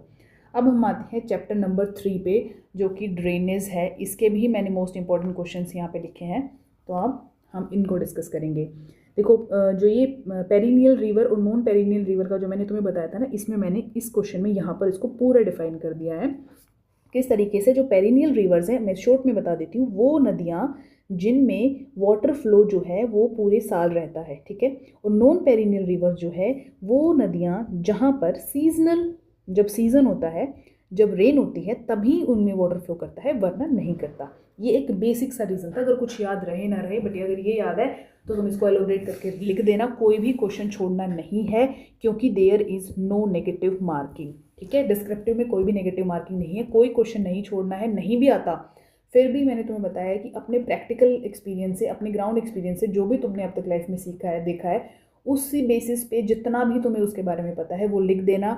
अब हम आते हैं चैप्टर नंबर 3 पे जो कि ड्रेनेज है। इसके भी मैंने मोस्ट इंपॉर्टेंट क्वेश्चंस यहाँ पे लिखे हैं, तो अब हम इनको डिस्कस करेंगे। देखो जो ये पेरिनियल रिवर और नॉन पेरिनियल रिवर का जो मैंने तुम्हें बताया था ना, इसमें मैंने इस क्वेश्चन में यहाँ पर इसको पूरा डिफाइन कर दिया है किस तरीके से। जो पेरिनियल रिवर्स हैं मैं शॉर्ट में बता देती हूँ, वो नदियाँ जिनमें वाटर फ्लो जो है वो पूरे साल रहता है, ठीक है। और नॉन पेरिनियल रिवर जो है वो नदियाँ जहाँ पर सीजनल, जब सीज़न होता है, जब रेन होती है तभी उनमें वाटर फ्लो करता है, वरना नहीं करता। ये एक बेसिक सा रीज़न था, अगर कुछ याद रहे ना रहे, बट अगर ये याद है तो तुम इसको एलोब्रेट करके लिख देना। कोई भी क्वेश्चन छोड़ना नहीं है क्योंकि there is no negative marking, ठीक है। डिस्क्रिप्टिव में कोई भी नेगेटिव मार्किंग नहीं है, कोई क्वेश्चन नहीं छोड़ना है, नहीं भी आता फिर भी मैंने तुम्हें बताया कि अपने प्रैक्टिकल एक्सपीरियंस से, अपने ग्राउंड एक्सपीरियंस से, जो भी तुमने अब तक लाइफ में सीखा है, देखा है, उसी बेसिस पे जितना भी तुम्हें उसके बारे में पता है वो लिख देना।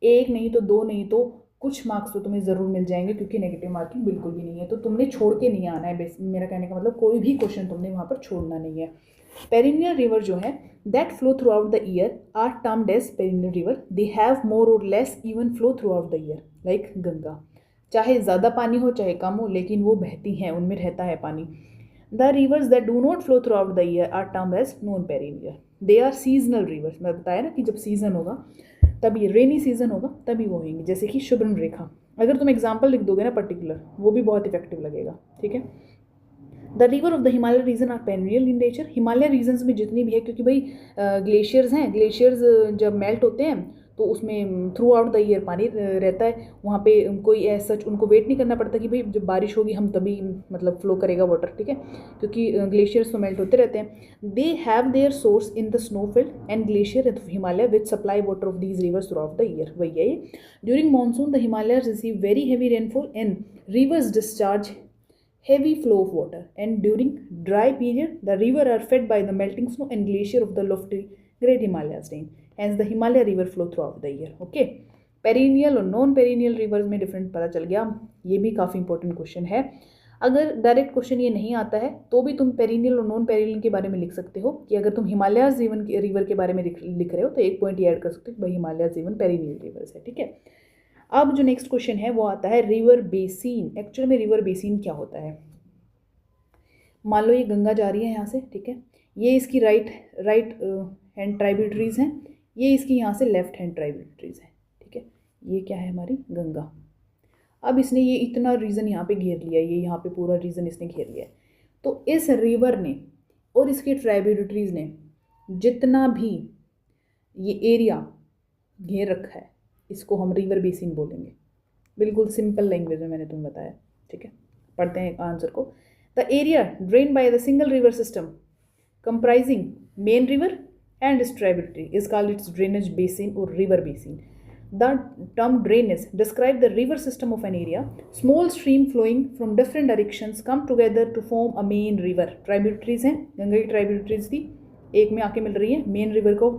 1 नहीं तो 2 नहीं तो कुछ मार्क्स तो तुम्हें ज़रूर मिल जाएंगे, क्योंकि नेगेटिव मार्किंग बिल्कुल भी नहीं है। तो तुमने छोड़ के नहीं आना है, मेरा कहने का मतलब कोई भी क्वेश्चन तुमने वहाँ पर छोड़ना नहीं है। पेरिनियल रिवर जो है that flow throughout the year are termed as perennial river, they have more or less even flow throughout the year, like Ganga. चाहे ज़्यादा पानी हो चाहे कम हो, लेकिन वो बहती हैं, उनमें रहता है पानी। The rivers that do not flow throughout the year are termed as non perennial. They are seasonal rivers. मैं बताया ना कि जब सीजन होगा तभी, रेनी सीजन होगा तभी वो होंगी, जैसे कि शुभ्रन रेखा। अगर तुम एग्जाम्पल लिख दोगे ना पर्टिकुलर, वो भी बहुत इफेक्टिव लगेगा, ठीक है। The river of the Himalaya region are perennial in nature. Himalaya regions में जितनी भी है, क्योंकि भाई ग्लेशियर्स हैं, ग्लेशियर्स जब मेल्ट होते हैं तो उसमें थ्रू आउट द ईयर पानी रहता है, वहाँ पे कोई ऐसा उनको वेट नहीं करना पड़ता कि भाई जब बारिश होगी हम तभी मतलब फ्लो करेगा वाटर, ठीक है, क्योंकि ग्लेशियर्स तो मेल्ट होते रहते हैं। They have their source in the snowfield and glacier of Himalaya which supply water of these rivers throughout the year. वही है ये। During monsoon the Himalaya receive very heavy rainfall and rivers discharge heavy flow of water, and during dry period the river are fed by the melting snow and glacier of the lofty great Himalayas range. Hence the Himalaya river flow throughout the year. Okay, perennial और non perennial rivers में different पता चल गया। ये भी काफ़ी important question है। अगर डायरेक्ट क्वेश्चन ये नहीं आता है तो भी तुम पेरिनियल और नॉन पेरिनियल के बारे में लिख सकते हो, कि अगर तुम हिमालयाज रिवर के बारे में लिख रहे हो तो एक पॉइंट ये ऐड कर सकते हो भाई हिमालयाज रिवर पेरिनियल रिवर्स है, ठीक है। अब जो नेक्स्ट क्वेश्चन है वो आता है रिवर बेसिन। एक्चुअल में रिवर बेसिन क्या होता है? मान लो ये गंगा जा रही है यहाँ से, ठीक है, ये इसकी राइट हैंड ट्राइब्यूटरीज हैं, ये इसकी यहाँ से लेफ्ट हैंड ट्राइब्यूटरीज हैं, ठीक है। ये क्या है? हमारी गंगा। अब इसने ये इतना रीजन यहाँ पे घेर लिया, ये यहाँ पे पूरा रीजन इसने घेर लिया है। तो इस रिवर ने और इसके ट्राइब्यूटरीज ने जितना भी ये एरिया घेर रखा है, इसको हम रिवर बेसिन बोलेंगे। बिल्कुल सिंपल लैंग्वेज में मैंने तुम्हें बताया, ठीक है। पढ़ते हैं आंसर को। The area drain by the single river system comprising main river and its tributary is called its drainage basin or river basin. The term drainage describe the river system of an area. Small stream flowing from different directions come together to form a main river. Tributaries हैं, गंगा की tributaries थी, एक में आके मिल रही है, main river को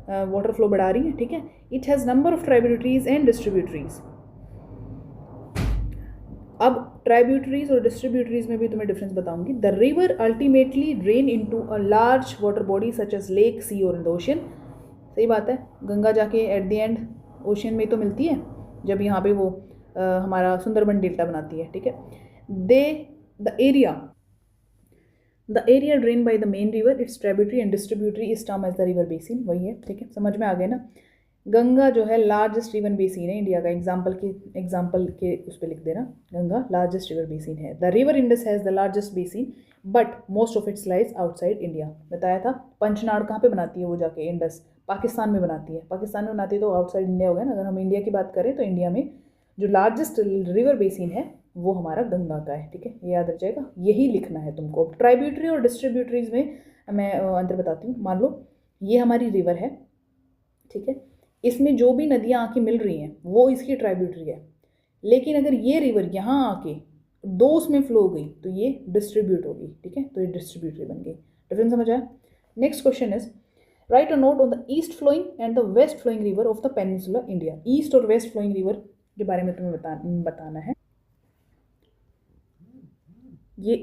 वाटर फ्लो बढ़ा रही है, ठीक है। It has number of tributaries and distributaries. अब ट्राइब्यूटरीज और डिस्ट्रीब्यूटरीज में भी तुम्हें डिफरेंस बताऊंगी। The river ultimately drain into a large water body such as lake, sea और इन द ओशन। सही बात है, गंगा जाके एट द एंड ओशन में तो मिलती है, जब यहाँ पे वो हमारा सुंदरबन डेल्टा बनाती है, ठीक है। The area drain by the main river, its tributary and distributary is term as the river basin. वही है, ठीक है, समझ में आ गया ना। गंगा जो है लार्जेस्ट रिवर बेसिन है इंडिया का। एग्जाम्पल के उस पर लिख देना, गंगा लार्जेस्ट रिवर बेसिन है। The river Indus has the largest basin but most of its lies outside India. बताया था। पंचनाड़ कहाँ पे बनाती है वो जाके? इंडस पाकिस्तान में बनाती है। पाकिस्तान में बनाती है तो आउटसाइड इंडिया हो गया ना। अगर हम इंडिया की बात करें तो इंडिया में जो लार्जेस्ट रिवर बेसिन है वो हमारा गंगा का है, ठीक है, ये याद रख जाएगा। यही लिखना है तुमको। ट्राइब्यूटरी और डिस्ट्रीब्यूटरीज में मैं अंतर बताती हूँ। मान लो ये हमारी रिवर है, ठीक है, इसमें जो भी नदियाँ आके मिल रही हैं वो इसकी ट्राइब्यूटरी है। लेकिन अगर ये रिवर यहाँ आके दो उसमें फ्लो हो गई तो ये डिस्ट्रीब्यूट होगी, ठीक है, तो ये डिस्ट्रीब्यूटरी बन गई। डिफरेंस समझ आया? Next question is write a note on the east flowing and the west flowing river of the peninsula India. East और वेस्ट फ्लोइंग रिवर के बारे में तुम्हें बताना है। ये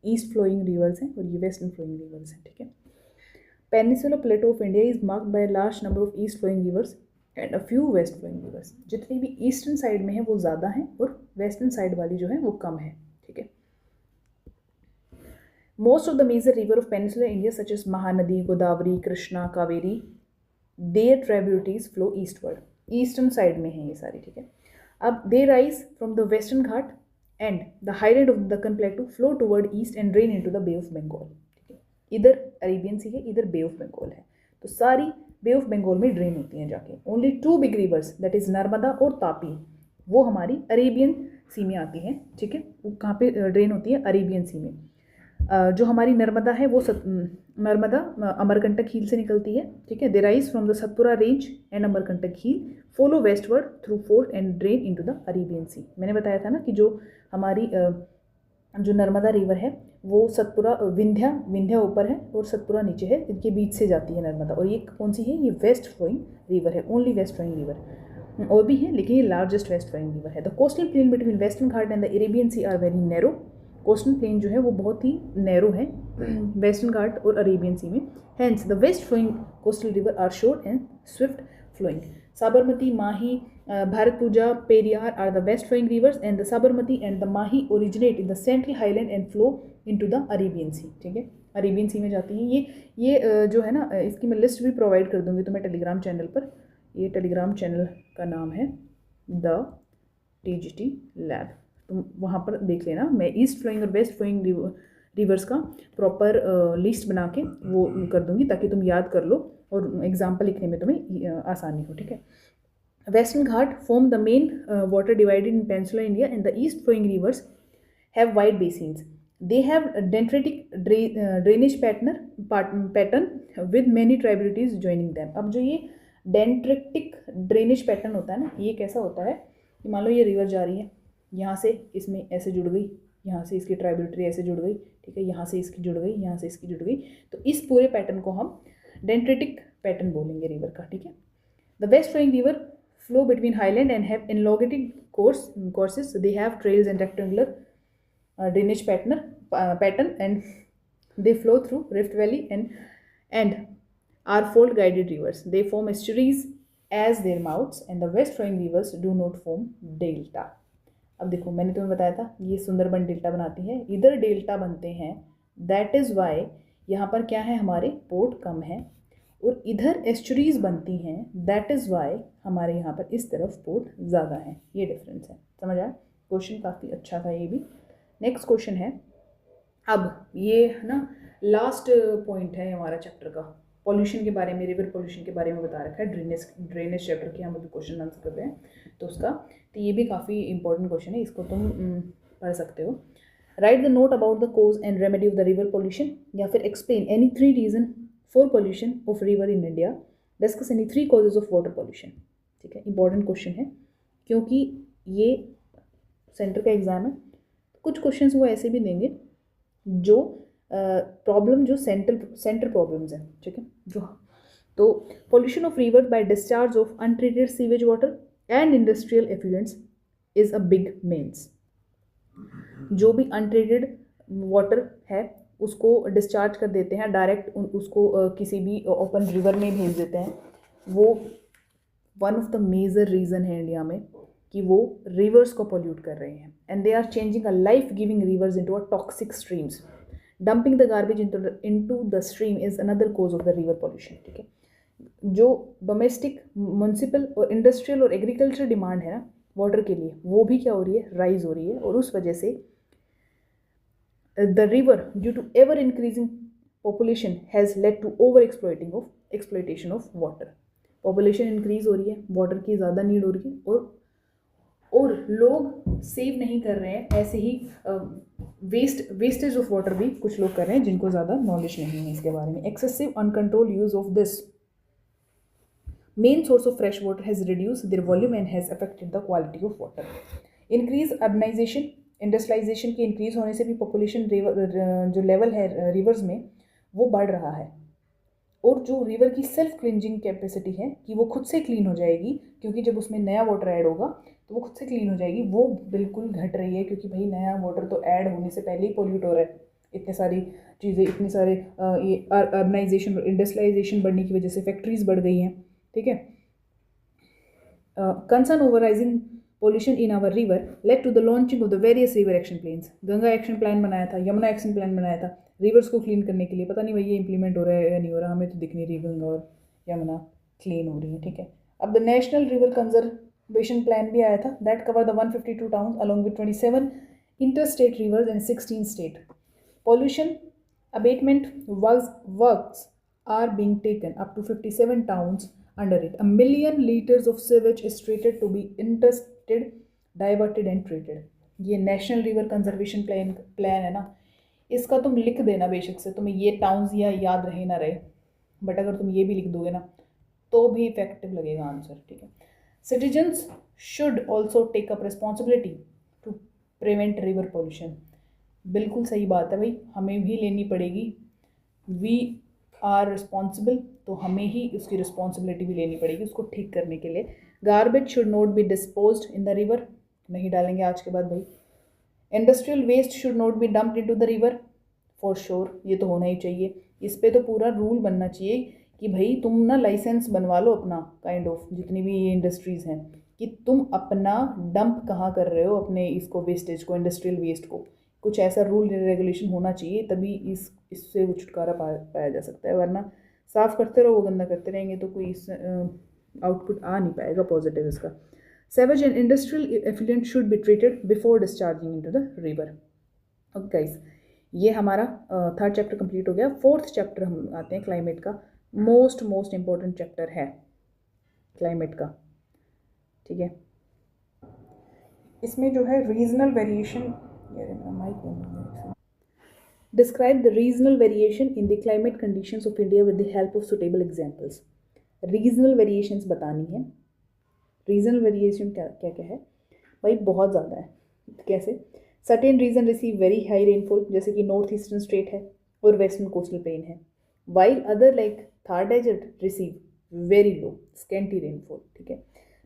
ईस्ट फ्लोइंग रिवर्स हैं और ये वेस्टर्न फ्लोइंग रिवर्स हैं, ठीक है। Peninsula plateau of India is marked by a large number of east flowing rivers and a few west flowing rivers. जितनी भी ईस्टर्न साइड में है वो ज़्यादा हैं और वेस्टर्न साइड वाली जो है वो कम है, ठीक है। Most of the major river of Peninsular India such as Mahanadi, Godavari, Krishna, Kaveri, their tributaries flow eastward. Eastern side में है ये सारी, ठीक है। अब they rise from the western Ghat and the highland of the Deccan Plateau flow toward east and drain into the Bay of Bengal. इधर Arabian सी है, इधर बे ऑफ बंगाल है, तो सारी बे ऑफ बंगाल में ड्रेन होती हैं जाके। Only two big rivers that is Narmada और तापी, वो हमारी अरेबियन सी में आती हैं, ठीक है। वो कहाँ पे ड्रेन होती है? अरेबियन सी में। जो हमारी नर्मदा है वो नर्मदा अमरकंटक हील से निकलती है, ठीक है। They rise from the Satpura range and Amarkantak hill, follow westward through fault and drain into the Arabian sea. मैंने बताया था ना कि जो हमारी जो नर्मदा रिवर है वो सतपुरा विंध्या ऊपर है और सतपुरा नीचे है, इनके बीच से जाती है नर्मदा। और ये कौन सी है? ये वेस्ट फ्लोइंग रिवर है, ओनली वेस्ट फ्लोइंग रिवर। और भी है लेकिन ये लार्जेस्ट वेस्ट फ्लोइंग रिवर है। The coastal plain between western Ghat and the Arabian sea are very narrow. Coastal plain जो है वो बहुत ही नैरो है वेस्टर्न घाट और अरेबियन सी में। Hence the west flowing coastal river are short and swift flowing. Sabarmati, Mahi, Bharatpuzha, Periyar are the west flowing rivers, and the Sabarmati and the Mahi originate in the central highland and flow into the Arabian sea, ठीक है, Arabian sea में जाती हैं ये जो है ना, इसकी मैं लिस्ट भी प्रोवाइड कर दूँगी तुम्हें टेलीग्राम चैनल पर। ये टेलीग्राम चैनल का नाम है द TGT लैब, तुम वहाँ पर देख लेना। मैं ईस्ट फ्लोइंग और वेस्ट फ्लोइंग रिवर्स का प्रॉपर लिस्ट बना के वो कर दूँगी ताकि तुम याद कर लो और एग्जाम्पल लिखने में तुम्हें आसानी हो, ठीक है। Western Ghat form the main water divided in Peninsular India, and the east flowing rivers have wide basins. They have a dendritic drainage pattern with many tributaries joining them. अब जो ये डेंड्रिटिक ड्रेनेज पैटर्न होता है ना, ये कैसा होता है कि मान लो ये रिवर जा रही है, यहाँ से इसमें ऐसे जुड़ गई, यहाँ से इसकी ट्राइब्यूटरी ऐसे जुड़ गई, ठीक है, यहाँ से इसकी जुड़ गई, यहाँ से इसकी जुड़ गई, तो इस पूरे पैटर्न को हम डेंड्रिटिक पैटर्न बोलेंगे रिवर का, ठीक है। The west flowing river flow between highland and have elongated courses. They have trails and rectangular drainage pattern, and they flow through Rift Valley and are fold guided rivers. They form estuaries as their mouths, and the west flowing rivers do not form delta. अब देखो मैंने तुम्हें बताया था ये Sundarban delta बनाती है, इधर डेल्टा बनते हैं, दैट इज़ वाई यहाँ पर क्या है, हमारे पोर्ट कम है, और इधर एस्चुरीज बनती हैं, दैट इज़ वाई हमारे यहाँ पर इस तरफ पोर्ट ज़्यादा है, ये डिफरेंस है। समझ आया? क्वेश्चन काफ़ी अच्छा था ये भी। नेक्स्ट क्वेश्चन है, अब ये ना लास्ट पॉइंट है हमारा चैप्टर का, पॉल्यूशन के बारे में, रिवर पॉल्यूशन के बारे में बता रखा है, ड्रेनेज चैप्टर के हम अभी क्वेश्चन आंसर कर रहे हैं तो उसका, तो ये भी काफ़ी इंपॉर्टेंट क्वेश्चन है, इसको तुम पढ़ सकते हो। Write the note about the cause and remedy of the river pollution, या फिर explain any 3 reason for pollution of river in India, discuss any 3 causes of water pollution, ठीक है, इंपॉर्टेंट क्वेश्चन है क्योंकि ये सेंटर का एग्जाम है। कुछ क्वेश्चंस वो ऐसे भी देंगे जो प्रॉब्लम जो सेंटर प्रॉब्लम्स हैं, ठीक है, जो तो pollution of river by discharge of untreated sewage water and industrial effluents is a big means। जो भी अनट्रीटेड वाटर है उसको डिस्चार्ज कर देते हैं डायरेक्ट, उसको किसी भी ओपन रिवर में भेज देते हैं, वो one of the major reason है इंडिया में कि वो रिवर्स को पोल्यूट कर रहे हैं, and they are changing a life giving rivers into a toxic streams. Dumping the garbage into the stream is another cause of the river pollution, ठीक है। जो डोमेस्टिक, म्यूनसिपल और इंडस्ट्रियल और एग्रीकल्चर डिमांड है ना वाटर के लिए, वो भी क्या हो रही है, राइज हो रही है, और उस वजह से the river due to ever increasing population has led to exploitation of water। population increase हो रही है, water की ज़्यादा नीड हो रही है, और लोग सेव नहीं कर रहे हैं, ऐसे ही वेस्टेज ऑफ वाटर भी कुछ लोग कर रहे हैं जिनको ज़्यादा नॉलेज नहीं है इसके बारे में। Excessive uncontrol use of this main source of fresh water has reduce their volume and has affected the quality of water. Increase urbanisation, industrialisation के इंक्रीज होने से भी पॉपुलेशन जो लेवल है रिवर्स में वो बढ़ रहा है, और जो रिवर की सेल्फ क्लींजिंग कैपेसिटी है कि वो खुद से क्लीन हो जाएगी, क्योंकि जब उसमें नया वाटर ऐड होगा तो वो खुद से क्लीन हो जाएगी, वो बिल्कुल घट रही है, क्योंकि भाई नया वाटर तो ऐड होने से पहले ही पोल्यूट हो रहा है। इतने सारी चीज़ें, इतने सारे ये अर्बनाइजेशन और इंडस्ट्रियलाइजेशन बढ़ने की वजह से फैक्ट्रीज बढ़ गई हैं, ठीक है। Concern over rising pollution in our river led to the launching of the various river action plans। Ganga action plan बनाया था, यमुना एक्शन प्लान बनाया था रिवर्स को क्लीन करने के लिए, पता नहीं भाई ये इंप्लीमेंट हो रहा है या नहीं हो रहा, हमें तो दिख नहीं रही गंगा और यमुना क्लीन हो रही है, ठीक है। अब the national river conservation plan भी आया था, that cover the 152 towns along with 27 interstate rivers and 16 state. Pollution abatement works are being taken up to 57 towns under it। 1 million liters of sewage is treated to be interstate diverted and treated। ये national river conservation plan है ना, इसका तुम लिख देना बेशक से, तुम्हें ये टाउन्स या याद रहे ना रहे, बट अगर तुम ये भी लिख दोगे ना तो भी इफेक्टिव लगेगा आंसर, ठीक है। Citizens should also take up responsibility to prevent river pollution. बिल्कुल सही बात है भाई, हमें भी लेनी पड़ेगी, वी आर रिस्पॉन्सिबल, तो हमें ही उसकी रिस्पॉन्सिबिलिटी भी लेनी पड़ेगी उसको ठीक करने के लिए। Garbage should not be disposed in the river, नहीं डालेंगे आज के बाद भाई। Industrial waste should not be dumped into the river, for sure, ये तो होना ही चाहिए। इस पे तो पूरा रूल बनना चाहिए कि भाई तुम ना लाइसेंस बनवा लो अपना, काइंड ऑफ जितनी भी ये इंडस्ट्रीज़ हैं, कि तुम अपना डंप कहाँ कर रहे हो अपने इसको वेस्टेज को, इंडस्ट्रियल वेस्ट को, कुछ ऐसा रूल रेगुलेशन होना चाहिए, तभी इससे वो छुटकारा पाया जा सकता है, वरना साफ़ करते रहो, वो गंदा करते रहेंगे तो कोई इस आउटपुट आ नहीं पाएगा पॉजिटिव इसका। Sewage and industrial effluent should be treated before discharging into the river. Okay guys, ये हमारा थर्ड चैप्टर कंप्लीट हो गया। फोर्थ चैप्टर हम आते हैं क्लाइमेट का। मोस्ट इम्पोर्टेंट चैप्टर है क्लाइमेट का, ठीक है। इसमें जो है regional variation, describe the regional variation in the climate conditions of India with the help of suitable examples. Regional variations बतानी है। रीजनल वेरिएशन क्या क्या है भाई, बहुत ज़्यादा है। कैसे? Certain region receive very high rainfall, जैसे कि नॉर्थ ईस्टर्न स्टेट है और वेस्टर्न कोस्टल प्लेन है, while other like Thar desert receive very low scanty rainfall, ठीक है।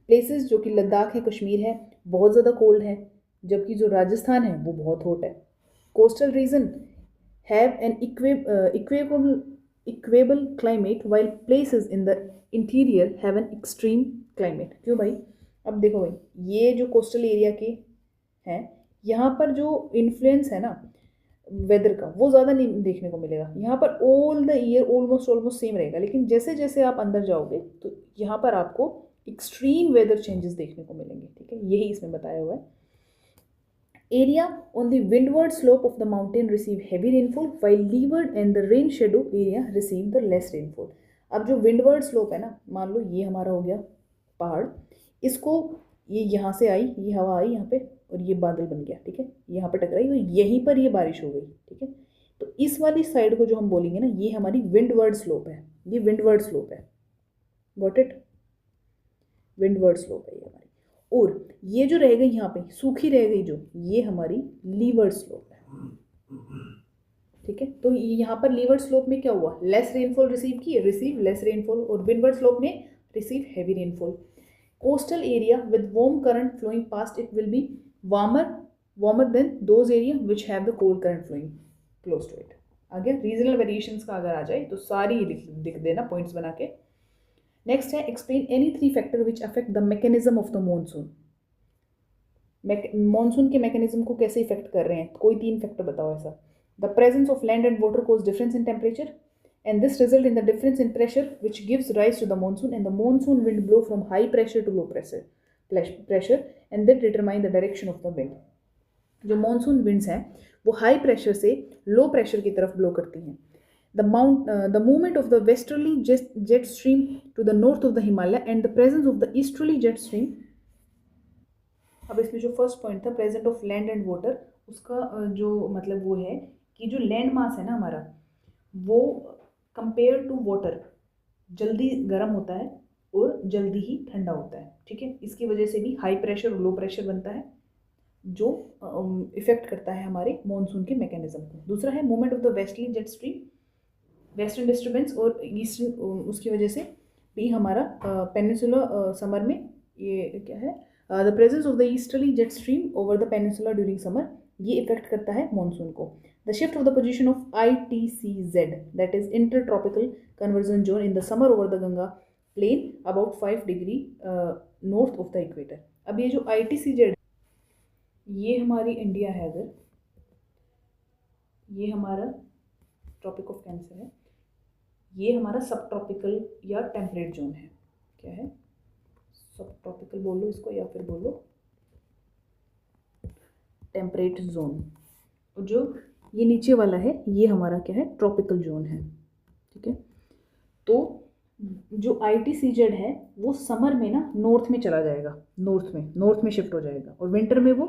प्लेसेस जो कि लद्दाख है, कश्मीर है, बहुत ज़्यादा कोल्ड है, जबकि जो राजस्थान है वो बहुत हॉट है। Coastal region have an equal climate while places in the interior have an extreme climate. क्यों भाई? अब देखो भाई, ये जो कोस्टल एरिया के हैं, यहाँ पर जो इन्फ्लुएंस है ना वेदर का, वो ज़्यादा नहीं देखने को मिलेगा। यहाँ पर all the year almost same रहेगा, लेकिन जैसे जैसे आप अंदर जाओगे तो यहाँ पर आपको एक्सट्रीम वेदर चेंजेस देखने को मिलेंगे, ठीक है। यही इसमें बताया हुआ है। Area on the windward slope of the mountain receive heavy rainfall while leeward and the rain shadow area receive the less rainfall. अब जो विंडवर्ड स्लोप है ना, मान लो ये हमारा हो गया पहाड़, इसको ये यहाँ से आई, ये हवा आई यहाँ पे और ये बादल बन गया, ठीक है, यहाँ पे टकराई और यहीं पर ये बारिश हो गई, ठीक है। तो इस वाली साइड को जो हम बोलेंगे ना, ये हमारी विंडवर्ड स्लोप है, ये विंडवर्ड स्लोप है, गॉट इट, विंडवर्ड स्लोप है ये हमारी। और ये जो रह गई यहाँ पे सूखी रह गई जो, ये हमारी लीवर्ड स्लोप है, ठीक है। तो यहाँ पर लीवर्ड स्लोप में क्या हुआ, लेस रेनफॉल रिसीव की, रिसीव लेस रेनफॉल, और विंडवर्ड स्लोप में receive heavy rainfall. Coastal area with warm current flowing past it will be warmer than those area which have the cold current flowing close to it। आगे regional variations का अगर आ जाए तो सारी लिख देना पॉइंट्स बना के। नेक्स्ट है explain any 3 factor which affect the mechanism of the monsoon. Monsoon के मैकेनिज्म को कैसे इफेक्ट कर रहे हैं, कोई 3 फैक्टर बताओ ऐसा। The presence of land and water cause difference in temperature and this result in the difference in pressure which gives rise to the monsoon, and the monsoon wind blow from high pressure to low pressure and that determine the direction of the wind। जो monsoon winds हैं वो high pressure से low pressure की तरफ blow करती हैं। the movement of the westerly jet stream to the north of the Himalaya and the presence of the easterly jet stream। अब इसमें जो फर्स्ट पॉइंट था present of land and water, उसका जो मतलब वो है कि जो लैंड मास है ना हमारा, वो कंपेयर टू वाटर जल्दी गर्म होता है और जल्दी ही ठंडा होता है, ठीक है। इसकी वजह से भी हाई प्रेशर और लो प्रेशर बनता है, जो इफेक्ट करता है हमारे मॉनसून के मैकेनिज्म को। दूसरा है movement of the westerly jet stream, western disturbance और ईस्टर्न, उसकी वजह से भी हमारा पेनिनसुला समर में ये क्या है, the presence of the easterly jet stream over the peninsula during summer, ये इफेक्ट करता है मॉनसून को। The shift of the position of ITCZ, that is intertropical convergence zone in the summer over the Ganga plain about 5 degree north of the equator। अब ये जो ITCZ, ये हमारी India है, अगर ये हमारा ट्रॉपिक ऑफ कैंसर है, ये हमारा सब ट्रॉपिकल या टेम्परेट जोन है। क्या है? सब ट्रॉपिकल बोलो इसको या फिर बोलो टेम्परेट जोन। और जो ये नीचे वाला है ये हमारा क्या है, ट्रॉपिकल जोन है, ठीक है। तो जो ITCZ है वो समर में ना नॉर्थ में चला जाएगा, नॉर्थ में शिफ्ट हो जाएगा, और विंटर में वो,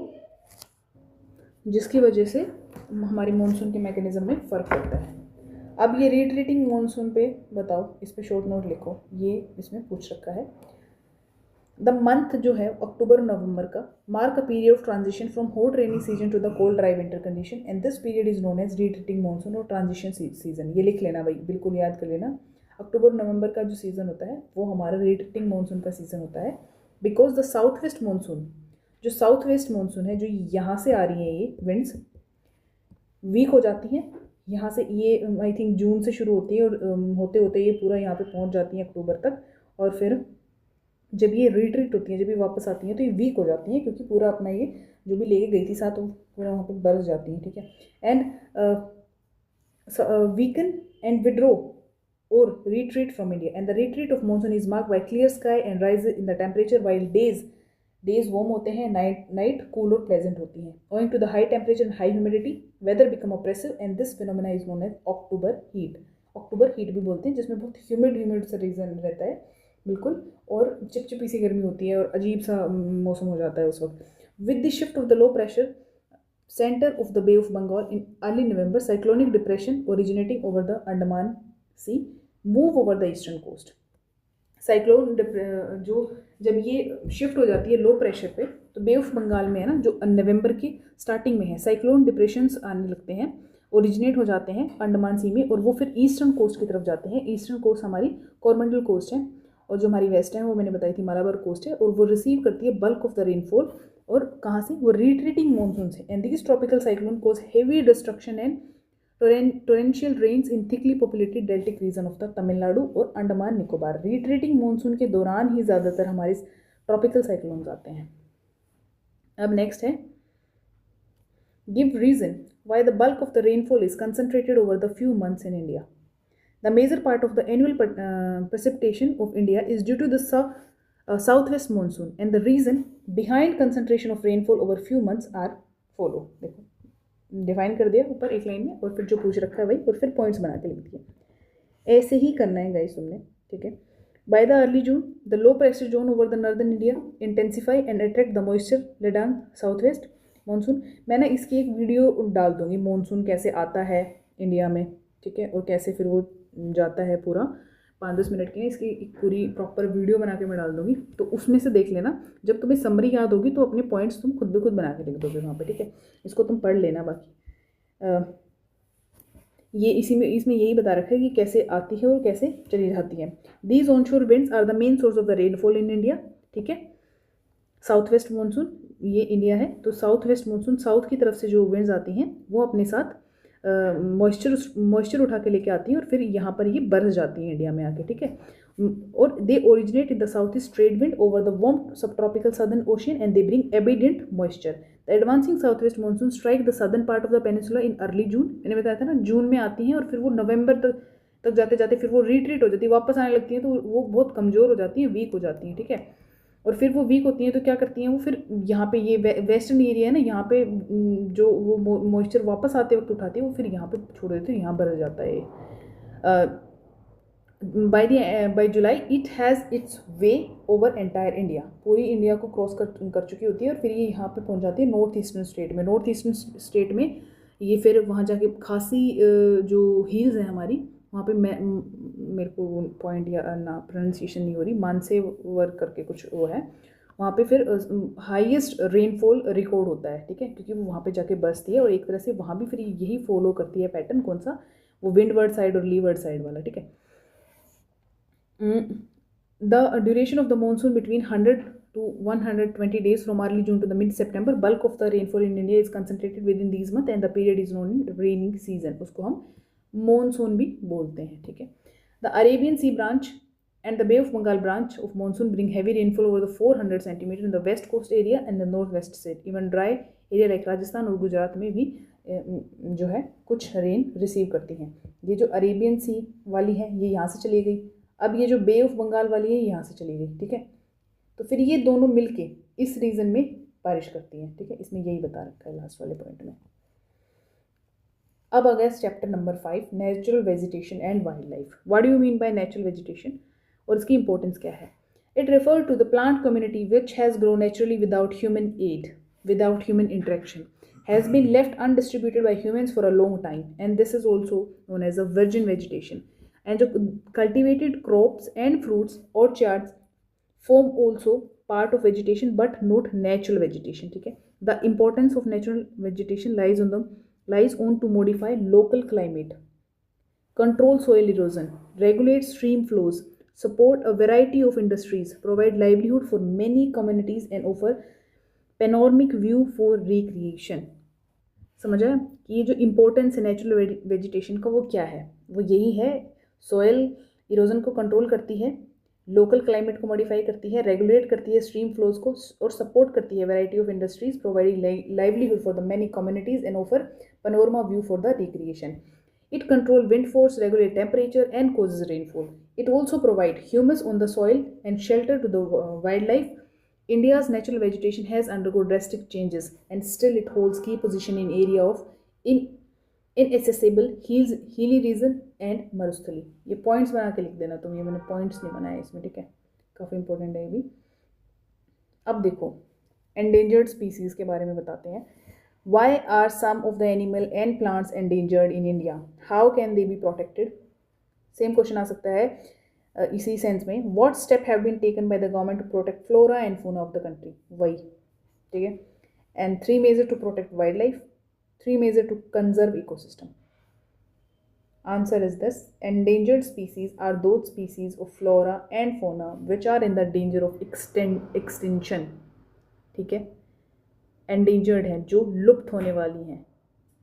जिसकी वजह से हमारे मॉनसून के मैकेनिज्म में फ़र्क पड़ता है। अब ये रिट्रीटिंग मॉनसून पे बताओ, इस पे शॉर्ट नोट लिखो, ये इसमें पूछ रखा है। द मंथ जो है अक्टूबर नवंबर का mark a period of transition from hot rainy season to the cold dry winter condition and this period is known as retreating monsoon और ट्रांजिशन सीजन। ये लिख लेना भाई, बिल्कुल याद कर लेना। अक्टूबर नवंबर का जो सीज़न होता है वो हमारा रिट्रीटिंग मॉनसून का सीज़न होता है, because the south west monsoon, जो साउथ वेस्ट मॉनसून है, जो यहाँ से आ रही हैं ये विंड्स, वीक हो जाती हैं यहाँ से। ये आई थिंक जून से शुरू होती है और होते होते ये पूरा यहाँ पे पहुँच जाती हैं अक्टूबर तक, और फिर जब ये रिट्रीट होती हैं, जब ये वापस आती हैं तो ये वीक हो जाती हैं, क्योंकि पूरा अपना ये जो भी लेके गई थी साथ वो पूरा वहाँ पे बरस जाती हैं, ठीक है। And weaken and withdraw or retreat from India. And the retreat of monsoon is marked by clear sky and rise in the temperature, while days warm होते हैं, night cool और pleasant होती हैं. Owing to the high temperature and high humidity, weather become oppressive, and this phenomena is known as October heat. October heat भी बोलते हैं, जिसमें बहुत humid सा रीजन रहता है बिल्कुल, और चिपचिपी सी गर्मी होती है और अजीब सा मौसम हो जाता है उस वक्त. With the shift of the low pressure center of the Bay of Bengal in early November, cyclonic depression originating over the Andaman Sea move over the eastern coast. Cyclone जो जब ये शिफ्ट हो जाती है लो प्रेशर पे, तो बे of Bengal में है ना, जो नवंबर की स्टार्टिंग में है, साइक्लोन डिप्रेशंस आने लगते हैं, ओरिजिनेट हो जाते हैं अंडमान सी में, और वो फिर ईस्टर्न कोस्ट की तरफ जाते हैं. ईस्टर्न कोस्ट हमारी कोरमंडल कोस्ट है, और जो हमारी वेस्ट है वो मैंने बताई थी मालाबार कोस्ट है, और वो रिसीव करती है बल्क ऑफ द रेनफॉल. और कहाँ से? वो रिट्रीटिंग मानसून से. And this tropical cyclone cause heavy destruction and torrential rains in thickly populated deltaic reason of the Tamil Nadu और अंडमान निकोबार. रिट्रीटिंग मानसून के दौरान ही ज़्यादातर हमारे ट्रॉपिकल साइक्लोन्स आते हैं. अब नेक्स्ट है, give reason why the bulk of the rainfall is concentrated over the few months in India. The major part of the annual precipitation of India is due to the southwest monsoon, and the reason behind concentration of rainfall over few months are follow. देखो define कर दिया ऊपर एक line में, और फिर जो पूछ रखा है वही, और फिर पॉइंट्स बना के लिख दिए. ऐसे ही करना है गाइस तुमने, ठीक है. By the early June, the low pressure zone over the northern India intensify and attract the moisture laden southwest monsoon. मैंने इसकी एक वीडियो डाल दूंगी, मानसून कैसे आता है इंडिया में, ठीक है, और कैसे फिर वो जाता है पूरा 5-10 मिनट की, इसकी एक पूरी प्रॉपर वीडियो बना के मैं डाल दूंगी, तो उसमें से देख लेना. जब तुम्हें समरी याद होगी तो अपने पॉइंट्स तुम खुद ब खुद बना के लिख दोगे वहाँ पे, ठीक है. इसको तुम पढ़ लेना. बाकी ये इसमें यही बता रखा है कि कैसे आती है और कैसे चली जाती है. These onshore winds are the main source of the rainfall in India, ठीक है. साउथ वेस्ट मानसून, ये इंडिया है, तो साउथ वेस्ट मानसून, साउथ की तरफ से जो विंड्स आती हैं वो अपने साथ मॉइस्चर उठा के लेके आती हैं, और फिर यहाँ पर ये बरस जाती हैं इंडिया में आके, ठीक है. और they originate in the south east trade wind over the warm sub tropical southern ocean and they bring abundant moisture. The advancing south west monsoon strike the southern part of the peninsula in early June. मैंने बताया था ना, जून में आती हैं और फिर वो नवंबर तक जाते जाते फिर वो रिट्रीट हो जाती है, वापस आने लगती हैं, तो वो बहुत कमज़ोर हो जाती हैं, वीक हो जाती हैं, ठीक है. और फिर वो वीक होती हैं तो क्या करती हैं वो, फिर यहाँ पे ये वेस्टर्न एरिया है ना, यहाँ पे जो वो मॉइस्चर वापस आते वक्त उठाती है वो फिर यहाँ पे छोड़ देते हैं, यहाँ बरस जाता है. By July it has its way over entire India. पूरी इंडिया को क्रॉस कर चुकी होती है, और फिर ये यहाँ पे पहुँच जाती है नॉर्थ ईस्टर्न स्टेट में. नॉर्थ ईस्टर्न स्टेट में ये फिर वहाँ जाके खासी जो हिल्स हैं हमारी, वहाँ पे मेरे को पॉइंट या ना प्रोनाउंसिएशन नहीं हो रही, मानसेवर करके कुछ वो है, वहाँ पे फिर हाईएस्ट रेनफॉल रिकॉर्ड होता है, ठीक है, क्योंकि वो वहाँ पे जाके बरसती है, और एक तरह से वहाँ भी फिर यही फॉलो करती है पैटर्न. कौन सा? वो विंडवर्ड साइड और लीवर्ड साइड वाला, ठीक है. The duration of the monsoon between 100 to 120 days from early June to the mid September. Bulk of the rainfall in India is concentrated within these months, and the period is known in rainy season. उसको हम monsoon भी बोलते हैं, ठीक है. The Arabian sea branch and the Bay of Bengal branch of monsoon bring heavy rainfall over the 400 centimeter in the west coast area and the northwest state. Even dry area like Rajasthan और गुजरात में भी जो है कुछ rain receive करती हैं. ये जो अरेबियन सी वाली है ये यहाँ से चली गई, अब ये जो बे ऑफ बंगाल वाली है यहाँ से चली गई, ठीक है. तो फिर ये दोनों मिलके इस रीजन में बारिश करती हैं, ठीक है. इसमें यही बता रखा है लास्ट वाले पॉइंट में. अब आ गया chapter number 5, natural vegetation and wild life. What do you mean by natural vegetation, और इसकी इंपॉर्टेंस क्या है? It refer to the plant community which has grow naturally without human aid, without human interaction, has been left undistributed by humans for a long time, and this is also known as a virgin vegetation. And जो cultivated crops and fruits orchards form also part of vegetation but not natural vegetation, ठीक है. The importance of natural vegetation lies on to modify local climate, control soil erosion, regulate stream flows, support a variety of industries, provide livelihood for many communities and offer panoramic view for recreation. समझ आया कि ये जो importance है natural vegetation का वो क्या है? वो यही है, सॉयल इरोजन को कंट्रोल करती है, लोकल क्लाइमेट को मॉडिफाई करती है, रेगुलेट करती है स्ट्रीम फ्लोज को और सपोर्ट करती है variety of industries, providing livelihood for the many communities and offer panorama view for the recreation. It controls wind force, regulate temperature, and causes rainfall. It also provides humus on the soil and shelter to the wildlife. India's natural vegetation has undergone drastic changes, and still it holds key position in area of inaccessible hilly region and Marusthali. ये points बना के लिख देना तुम, ये मैंने points नहीं बनाए इसमें, ठीक है, काफ़ी important है ये भी. अब देखो endangered species के बारे में बताते हैं. Why are some of the animal and plants endangered in India? How can they be protected? Same question आ सकता है इसी सेंस में. What step have been taken by the government to protect flora and fauna of the country? वही, ठीक है. And 3 measures to protect wildlife, 3 measures to conserve ecosystem. Answer is this: endangered species are those species of flora and fauna which are in the danger of extinction. ठीक है, endangered हैं, जो लुप्त होने वाली हैं.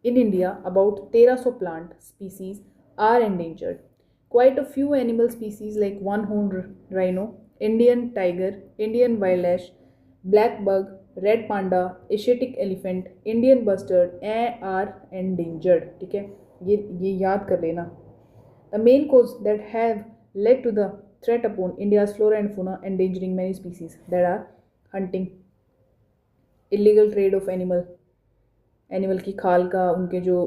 In India about 1300 plant species are endangered. Quite a few animal species like one horn rhino, Indian tiger, Indian wild ass, black buck, red panda, Asiatic elephant, Indian bustard are endangered. ठीक है, ये याद कर लेना. The main cause that have led to the threat upon India's flora and fauna endangering many species that are hunting, illegal trade of animal की खाल का, उनके जो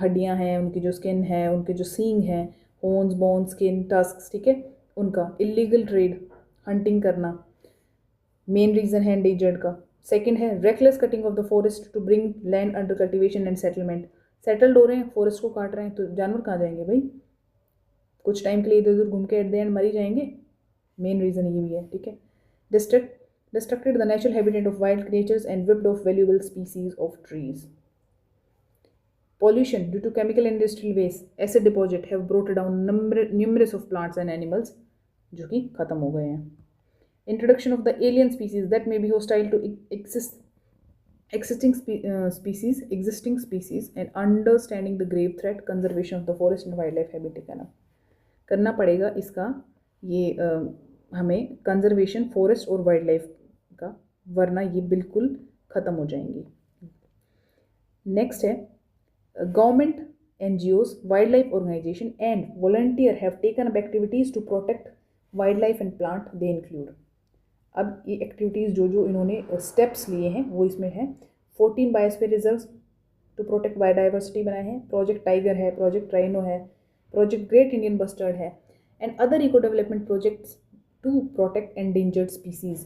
हड्डियां हैं, उनकी जो स्किन है, उनके जो सींग हैं, होन्स, बोन्स, स्किन, टस्क्स, ठीक है, उनका इलीगल ट्रेड, हंटिंग करना मेन रीज़न है एंडेंजर्ड का. सेकंड है reckless cutting of the forest to bring land under cultivation and settlement. Settled हो रहे हैं, फॉरेस्ट को काट रहे हैं, तो जानवर कहाँ जाएंगे भाई? कुछ टाइम के लिए इधर उधर घूम के एट द एंड मर ही जाएंगे. मेन रीज़न ये भी है. ठीक है, destructed the natural habitat of wild creatures and whipped off valuable species of trees. Pollution due to chemical industrial waste, acid deposit have brought down numerous of plants and animals जो कि खत्म हो गए हैं. Introduction of the alien species that may be hostile to existing species and understanding the grave threat, conservation of the forest and wildlife habitat करना पड़ेगा इसका ये हमें कंजर्वेशन फॉरेस्ट और वाइल्ड लाइफ का, वरना ये बिल्कुल ख़त्म हो जाएंगी. नेक्स्ट है government, NGOs, wild life organisation and volunteer have taken up activities to protect wild life and plant. They include, अब ये एक्टिविटीज़ जो इन्होंने स्टेप्स लिए हैं वो इसमें है. 14 biosphere reserves to protect biodiversity बनाए हैं. प्रोजेक्ट टाइगर है, प्रोजेक्ट राइनो है, प्रोजेक्ट ग्रेट इंडियन बस्टर्ड है, and other eco development projects to protect endangered species.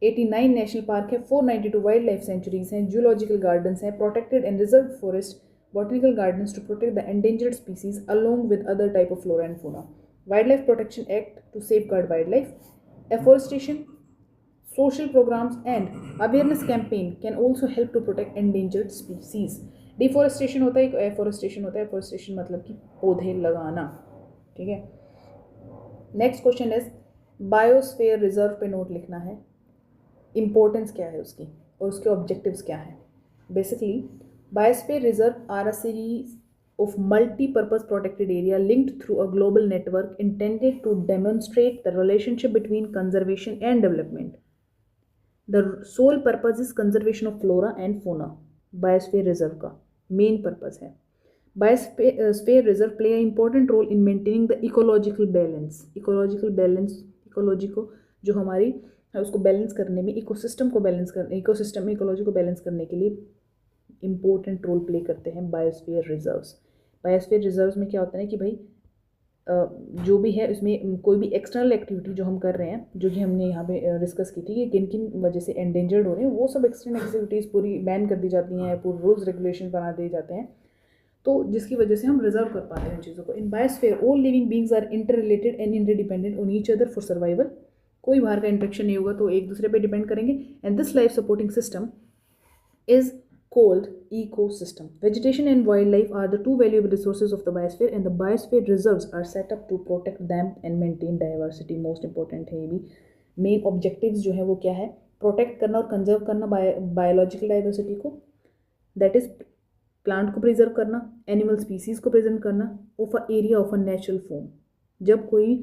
89 national park है, 492 वाइल्ड लाइफ सेंचुरीज हैं, जूलॉजिकल गार्डन्स हैं, protected and reserve forest, botanical gardens to protect the endangered species along with other type of flora and fauna. Wild life protection act to safeguard wild life. Afforestation, social programs and awareness campaign can also help to protect endangered species. Deforestation होता है, afforestation होता है. Afforestation मतलब कि पौधे लगाना. ठीक है. Next question is biosphere reserve पे नोट लिखना है. इम्पोर्टेंस क्या है उसकी और उसके ऑब्जेक्टिव्स क्या हैं. Basically biosphere reserve are a series of multi-purpose protected area linked through a global network intended to demonstrate the relationship between conservation and development. The sole purpose is conservation of flora and fauna. Biosphere reserve का main purpose है. Biosphere reserve play an important role in maintaining the ecological balance. Ecology को जो हमारी उसको balance करने में, ecosystem को balance करने, इकोसिस्टम में इकोलॉजी को बैलेंस करने के लिए इम्पोर्टेंट रोल प्ले करते हैं बायोस्फीयर रिजर्व्स. बायोस्फीयर रिजर्व्स में क्या होता है कि भाई जो भी है उसमें कोई भी एक्सटर्नल एक्टिविटी जो हम कर रहे हैं, जो कि हमने यहाँ पे डिस्कस की थी कि किन किन वजह से एंडेंजर्ड हो रहे हैं, वो सब एक्सटर्नल एक्टिविटीज़ पूरी बैन कर दी जाती हैं, पूरे रूल्स रेगुलेशन बना दिए जाते हैं, तो जिसकी वजह से हम रिजर्व कर पाते हैं उन चीज़ों को. In biosphere all living beings are interrelated and interdependent on each other for survival. कोई बाहर का इंट्रैक्शन नहीं होगा तो एक दूसरे पे डिपेंड करेंगे. And this life supporting system is called ecosystem. Vegetation and wildlife are the two valuable resources of the biosphere and the biosphere reserves are set up to protect them and maintain diversity. Most important है ये भी. Main objectives जो है वो क्या है? Protect करना और कंजर्व करना बायोलॉजिकल डाइवर्सिटी को, दैट इज प्लांट को प्रिजर्व करना, एनिमल स्पीसीज को प्रेजेंट करना of a area of a natural form. जब कोई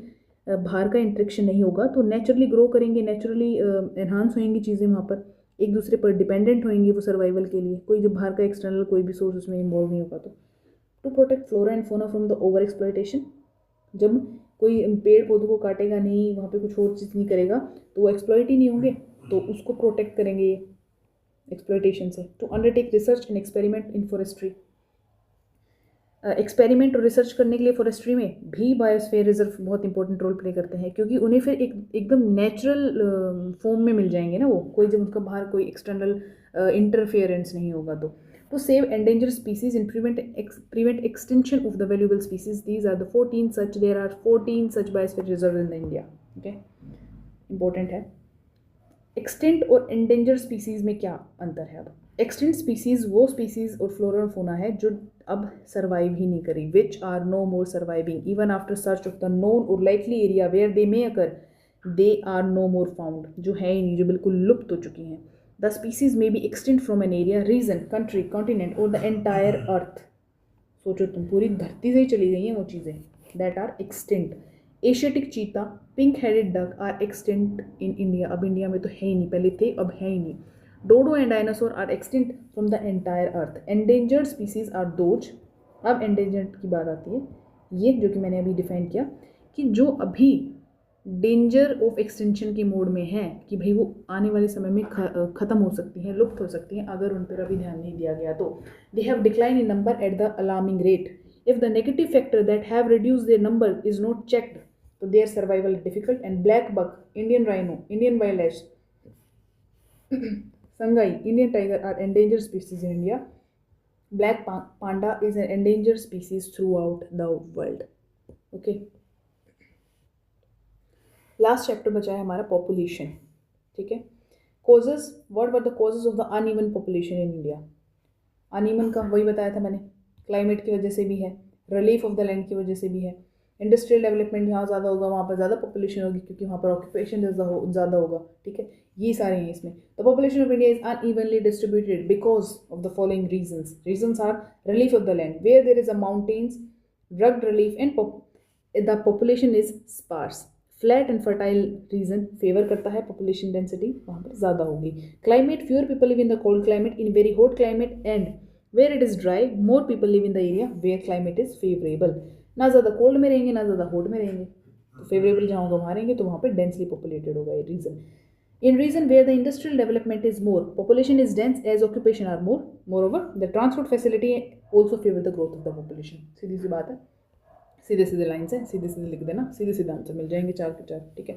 बाहर का इंट्रैक्शन नहीं होगा तो नेचुरली ग्रो करेंगे, नेचुरली एनहांस होंगी चीज़ें, वहाँ पर एक दूसरे पर डिपेंडेंट होंगी वो सर्वाइवल के लिए, कोई जो बाहर का एक्सटर्नल कोई भी सोर्स उसमें इन्वॉल्व नहीं होगा। तो to protect flora and fauna from the over exploitation, जब कोई पेड़ पौधों को काटेगा नहीं, वहाँ पे कुछ और चीज़ नहीं करेगा तो वो एक्सप्लॉइट ही नहीं होंगे, तो उसको प्रोटेक्ट करेंगे ये एक्सप्लॉयटेशन से। To undertake research and experiment in forestry, experiment और रिसर्च करने के लिए फॉरेस्ट्री में भी बायोस्फीयर रिजर्व बहुत इंपॉर्टेंट रोल प्ले करते हैं, क्योंकि उन्हें फिर एकदम नेचुरल फॉर्म में मिल जाएंगे ना वो, कोई जब उनका बाहर कोई एक्सटर्नल इंटरफेरेंस नहीं होगा। तो save endanger species and prevent extension of the valuable species, these are the 14 such, there are 14 such biosphere reserve in the India. Okay, important है। एक्सटेंट और एंडेंजर स्पीसीज में क्या अंतर है? अब एक्सटेंट स्पीसीज वो स्पीसीज और फ्लोरा और फोना है जो अब सर्वाइव ही नहीं करी, which are no more surviving even after search of the known और likely area where they may occur, they are no more found, जो है ही नहीं, जो बिल्कुल लुप्त हो चुकी हैं। The species may be extinct from an area, region, country, continent और द एंटायर अर्थ। सोचो तुम, पूरी धरती से ही चली गई हैं वो चीज़ें, that are extinct. Asiatic cheetah, pink headed duck are extinct in India, अब इंडिया में तो है ही नहीं, पहले थे अब है ही नहीं। Dodo and dinosaur are extinct from the entire earth. Endangered species are those, अब एंडेंजर्ड की बात आती है, ये जो कि मैंने अभी डिफाइन किया कि जो अभी डेंजर ऑफ एक्सटेंशन के मोड में है, कि भाई वो आने वाले समय में ख़त्म हो सकती हैं, लुप्त हो सकती हैं अगर उन पर अभी ध्यान नहीं दिया गया तो। They have decline in number at the alarming rate, if the negative factor that have reduce their number is not checked तो their survival difficult. And black buck, Indian rhino, Indian wild ass, Sangai, Indian tiger are endangered species in India. Black panda is an endangered species throughout the world. Okay, last chapter बचा है हमारा population. ठीक है, causes, what were the causes of the uneven population in India? Uneven का वही बताया था मैंने, क्लाइमेट की वजह से भी है, रिलीफ ऑफ द लैंड की वजह से भी है, इंडस्ट्रियल डेवलपमेंट जहाँ ज़्यादा होगा वहाँ पर ज़्यादा पॉपुलेशन होगी क्योंकि वहाँ पर ऑक्यूपेशन ज़्यादा होगा। ठीक है, ये सारे हैं इसमें। The population of India is unevenly distributed because of the following reasons. Reasons are relief of the land, where there is a mountains, rugged relief and the population is sparse. Flat and fertile region favour करता है, population density वहाँ पर ज़्यादा होगी। Climate, fewer people live in the cold climate, in very hot climate and where it is dry more people live in the area where climate is favourable. ना ज़्यादा cold में रहेंगे ना ज़्यादा हॉट में रहेंगे, तो फेवरेबल जहाँ होगा वहाँ रहेंगे, तो वहाँ पर डेंसली पॉपुलेटेड होगा ये reason. In region where the industrial development is more, population is dense as occupation are more. Moreover, the transport facility also favor the growth of the population. सीधी सी बात है, सीधे सीधे लाइन्स हैं, सीधे सीधे लिख देना, सीधे सीधे आंसर मिल जाएंगे 4 के 4। ठीक है,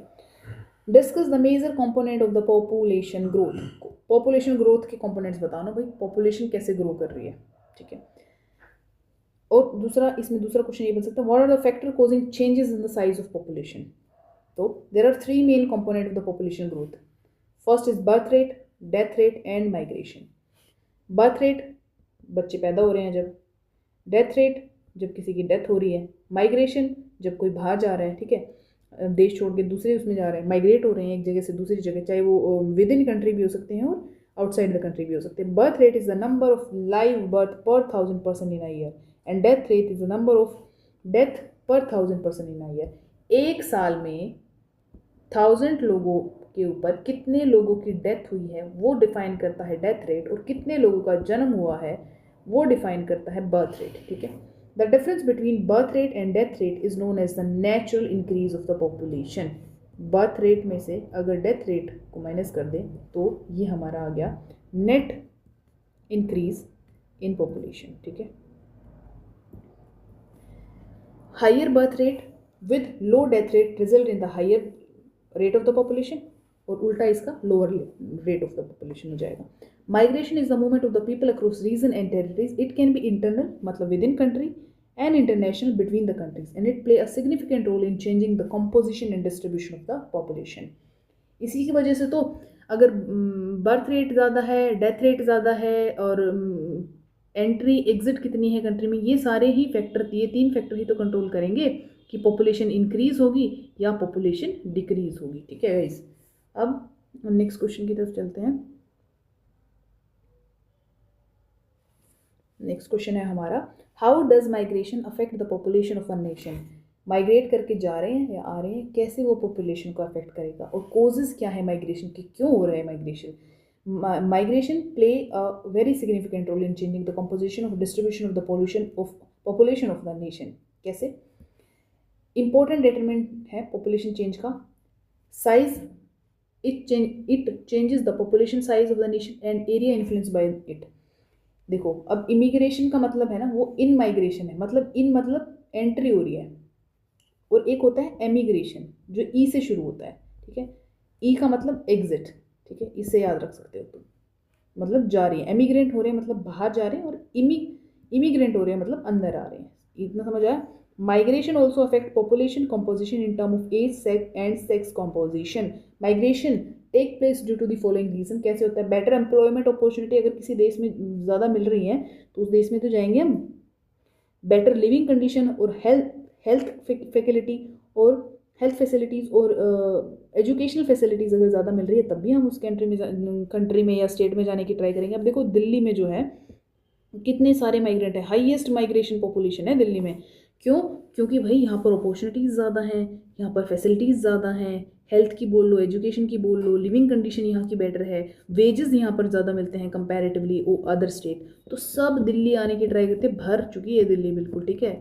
discuss the major component of the population growth. Population growth के कंपोनेंट्स बताओ ना भाई, पॉपुलेशन कैसे ग्रो कर रही है। ठीक है, और दूसरा, इसमें दूसरा क्वेश्चन ये बन सकता है, what are the factor causing changes in the size of population? तो there are 3 main component of the population growth. First is birth rate, death rate and migration. Birth rate, बच्चे पैदा हो रहे हैं जब, डेथ रेट जब किसी की डेथ हो रही है, माइग्रेशन जब कोई बाहर जा रहा है, ठीक है, देश छोड़ के दूसरे उसमें जा रहे हैं, माइग्रेट हो रहे हैं एक जगह से दूसरी जगह, चाहे वो विद इन कंट्री भी हो सकते हैं और आउटसाइड द कंट्री भी हो सकते हैं। Birth rate is the number of live birth पर 1000 person in a year and death rate is the number of death पर 1000 पर्सन इन अ ईयर। एक साल में 1000 लोगों के ऊपर कितने लोगों की डेथ हुई है वो डिफाइन करता है डेथ रेट, और कितने लोगों का जन्म हुआ है वो डिफाइन करता है बर्थ रेट। ठीक है, the difference between birth rate and death rate is known as the natural increase of the population. Birth rate में से अगर डेथ रेट को माइनस कर दें तो ये हमारा आ गया नेट इंक्रीज इन पॉपुलेशन। ठीक है, higher birth rate with low death rate result in the higher rate of the population, और उल्टा इसका lower rate of the population हो जाएगा। Migration is the movement of the people across region and territories. It can be internal मतलब within country and international between the countries and it play a significant role in changing the composition and distribution of the population. इसी की वजह से तो अगर birth rate ज़्यादा है, death rate ज़्यादा है और एंट्री एग्जिट कितनी है कंट्री में, ये सारे ही फैक्टर, ये 3 फैक्टर ही तो कंट्रोल करेंगे कि पॉपुलेशन इंक्रीज होगी या पॉपुलेशन डिक्रीज होगी। ठीक है गाइस, अब नेक्स्ट क्वेश्चन की तरफ चलते हैं। नेक्स्ट क्वेश्चन है हमारा, how does migration affect the population of a nation? Migrate करके जा रहे हैं या आ रहे हैं, कैसे वो पॉपुलेशन को अफेक्ट करेगा, और कोजेज़ क्या है माइग्रेशन के, क्यों हो रहा है migration. Migration play a very significant role in changing the composition of distribution of the population of the nation. कैसे? इंपॉर्टेंट डिटरमिनेंट है पॉपुलेशन चेंज का size. it changes the population size of the nation and area influenced by it. देखो, अब immigration का मतलब है ना, वो इन माइग्रेशन है, मतलब इन मतलब एंट्री हो रही है, और एक होता है एमिग्रेशन जो ई से शुरू होता है. ठीक है, ई का मतलब एग्जिट. ठीक है, इससे याद रख सकते हो तुम, मतलब जा रही है. एमिग्रेंट हो रहे हैं मतलब बाहर जा रहे हैं, और इमिग्रेंट हो रहे हैं मतलब अंदर आ रहे हैं. इतना समझ आया? Migration also affect population composition in term of age, sex and sex composition. Migration take place due to the following reason. कैसे होता है? Better employment opportunity. अगर किसी देश में ज़्यादा मिल रही हैं तो उस देश में तो जाएंगे हम. बेटर लिविंग कंडीशन और हेल्थ फैसिलिटीज़ और एजुकेशनल फैसिलिटीज़ अगर ज़्यादा मिल रही है तब भी हम उस कंट्री में या स्टेट में जाने की ट्राई करेंगे. अब देखो, दिल्ली में जो है कितने सारे माइग्रेंट हैं, हाईएस्ट माइग्रेशन पॉपुलेशन है दिल्ली में. क्यों? क्योंकि भाई यहाँ पर अपॉर्चुनिटीज़ ज़्यादा हैं, यहाँ पर फैसिलिटीज़ ज़्यादा हैं, हेल्थ की बोल लो, एजुकेशन की बोल लो, लिविंग कंडीशन यहाँ की बेटर है, वेजेस यहाँ पर ज़्यादा मिलते हैं कंपैरेटिवली ओ अदर स्टेट. तो सब दिल्ली आने की ट्राई करते, भर चुकी है दिल्ली बिल्कुल. ठीक है,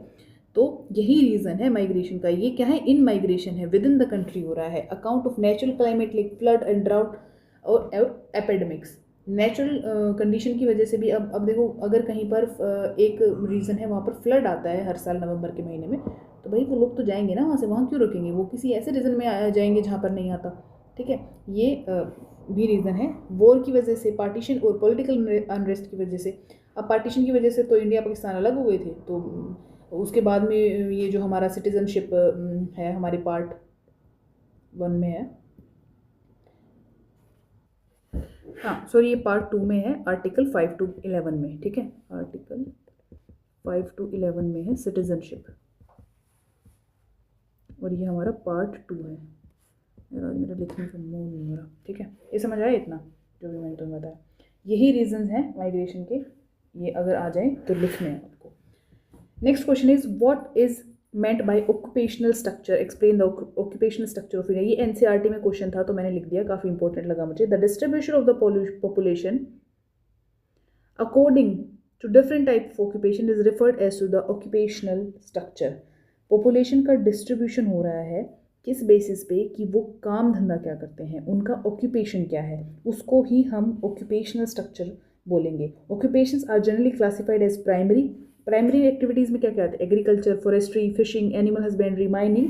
तो यही रीज़न है माइग्रेशन का. ये क्या है? इन माइग्रेशन है, विद इन द कंट्री हो रहा है. Account of natural climate like flood and drought और एपिडेमिक्स. नेचुरल कंडीशन की वजह से भी अब देखो, अगर कहीं पर एक रीज़न है वहाँ पर फ्लड आता है हर साल नवंबर के महीने में, तो भाई वो लोग तो जाएंगे ना वहाँ से. वहाँ क्यों रुकेंगे? वो किसी ऐसे रीज़न में जाएंगे जहाँ पर नहीं आता. ठीक है, ये भी रीज़न है. वॉर की वजह से, पार्टीशन और पॉलिटिकल अनरेस्ट की वजह से. अब पार्टीशन की वजह से तो इंडिया पाकिस्तान अलग हो गए थे, तो उसके बाद में ये जो हमारा सिटीजनशिप है हमारे पार्ट 1 में है, हाँ सॉरी, ये पार्ट 2 में है, आर्टिकल 5 to 11 में. ठीक है, आर्टिकल 5 to 11 में है सिटीजनशिप, और ये हमारा पार्ट 2 है. यार आज मेरा लिखने का मूड नहीं हो रहा. ठीक है, ये समझ आया इतना जो भी मैंने तुम्हें बताया. यही रीजंस हैं माइग्रेशन के, ये अगर आ जाए तो लिखने हैं आपको. Next question is what is meant by occupational structure, explain the occupational structure of India. ये एनसीईआरटी में क्वेश्चन था तो मैंने लिख दिया, काफ़ी इंपॉर्टेंट लगा मुझे. The distribution of the population according to different type of occupation is referred as to the occupational structure. Population का डिस्ट्रीब्यूशन हो रहा है किस बेसिस पे कि वो काम धंधा क्या करते हैं, उनका ऑक्यूपेशन क्या है, उसको ही हम ऑक्यूपेशनल स्ट्रक्चर बोलेंगे. Occupations are generally classified as primary activities में क्या क्या आते हैं? Agriculture, forestry, fishing, animal husbandry, mining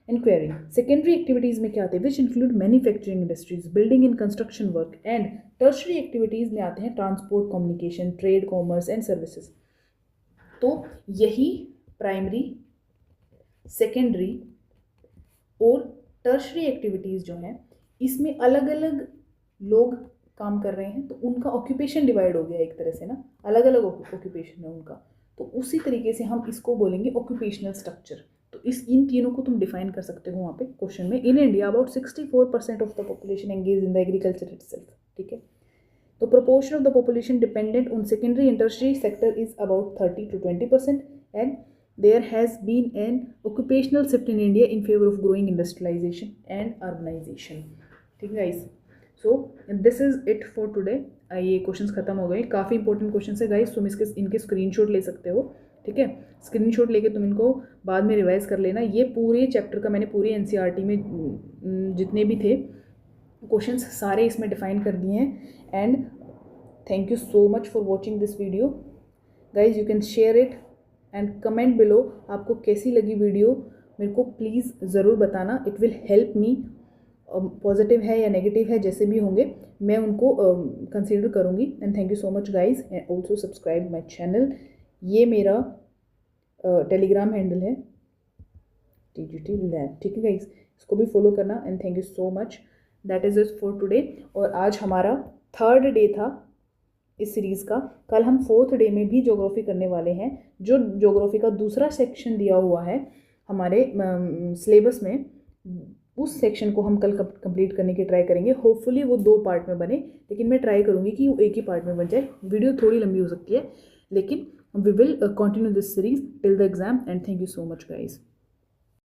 and quarrying. Secondary activities में क्या आते हैं? Which include manufacturing industries, building and construction work. And tertiary activities में आते हैं transport, communication, trade, commerce and services. तो यही प्राइमरी, सेकेंडरी और टर्शरी एक्टिविटीज़ जो हैं, इसमें अलग अलग लोग काम कर रहे हैं, तो उनका ऑक्यूपेशन डिवाइड हो गया एक तरह से ना, अलग अलग ऑक्यूपेशन है उनका. तो उसी तरीके से हम इसको बोलेंगे ऑक्यूपेशनल स्ट्रक्चर. तो इन तीनों को तुम डिफाइन कर सकते हो वहाँ पे क्वेश्चन में. इन India about 64% of the population engage in the agriculture itself. ठीक है, तो proportion of the population dependent on secondary and tertiary sector is about 30 to 20%. And there has been an occupational shift in India in favor of growing industrialization and urbanization. ठीक है guys, so this is it for today. ये questions खत्म हो गए. काफ़ी important questions है guys, तुम इनके स्क्रीनशॉट ले सकते हो. ठीक है, स्क्रीनशॉट लेके तुम इनको बाद में रिवाइज कर लेना. ये पूरे चैप्टर का मैंने पूरी एनसीईआरटी में जितने भी थे क्वेश्चंस सारे इसमें डिफाइन कर दिए हैं. And thank you so much for watching this video guys. You can share it and comment below आपको कैसी लगी वीडियो, मेरे को प्लीज़ ज़रूर बताना. It will help me. Positive है या नेगेटिव है, जैसे भी होंगे मैं उनको कंसीडर करूँगी. And thank you so much guys. And also subscribe my channel. ये मेरा टेलीग्राम हैंडल है TGT Lab. ठीक है गाइज, इसको भी फॉलो करना. And thank you so much. That is it for today. और आज हमारा 3rd डे था इस सीरीज़ का. कल हम 4th डे में भी ज्योग्राफी करने वाले हैं. जो ज्योग्राफी का दूसरा सेक्शन दिया हुआ है हमारे सिलेबस में, उस सेक्शन को हम कल कंप्लीट करने की ट्राई करेंगे. होपफुली वो 2 पार्ट में बने, लेकिन मैं ट्राई करूँगी कि वो एक ही पार्ट में बन जाए. वीडियो थोड़ी लंबी हो सकती है, लेकिन we will continue this series till the exam. And thank you so much guys.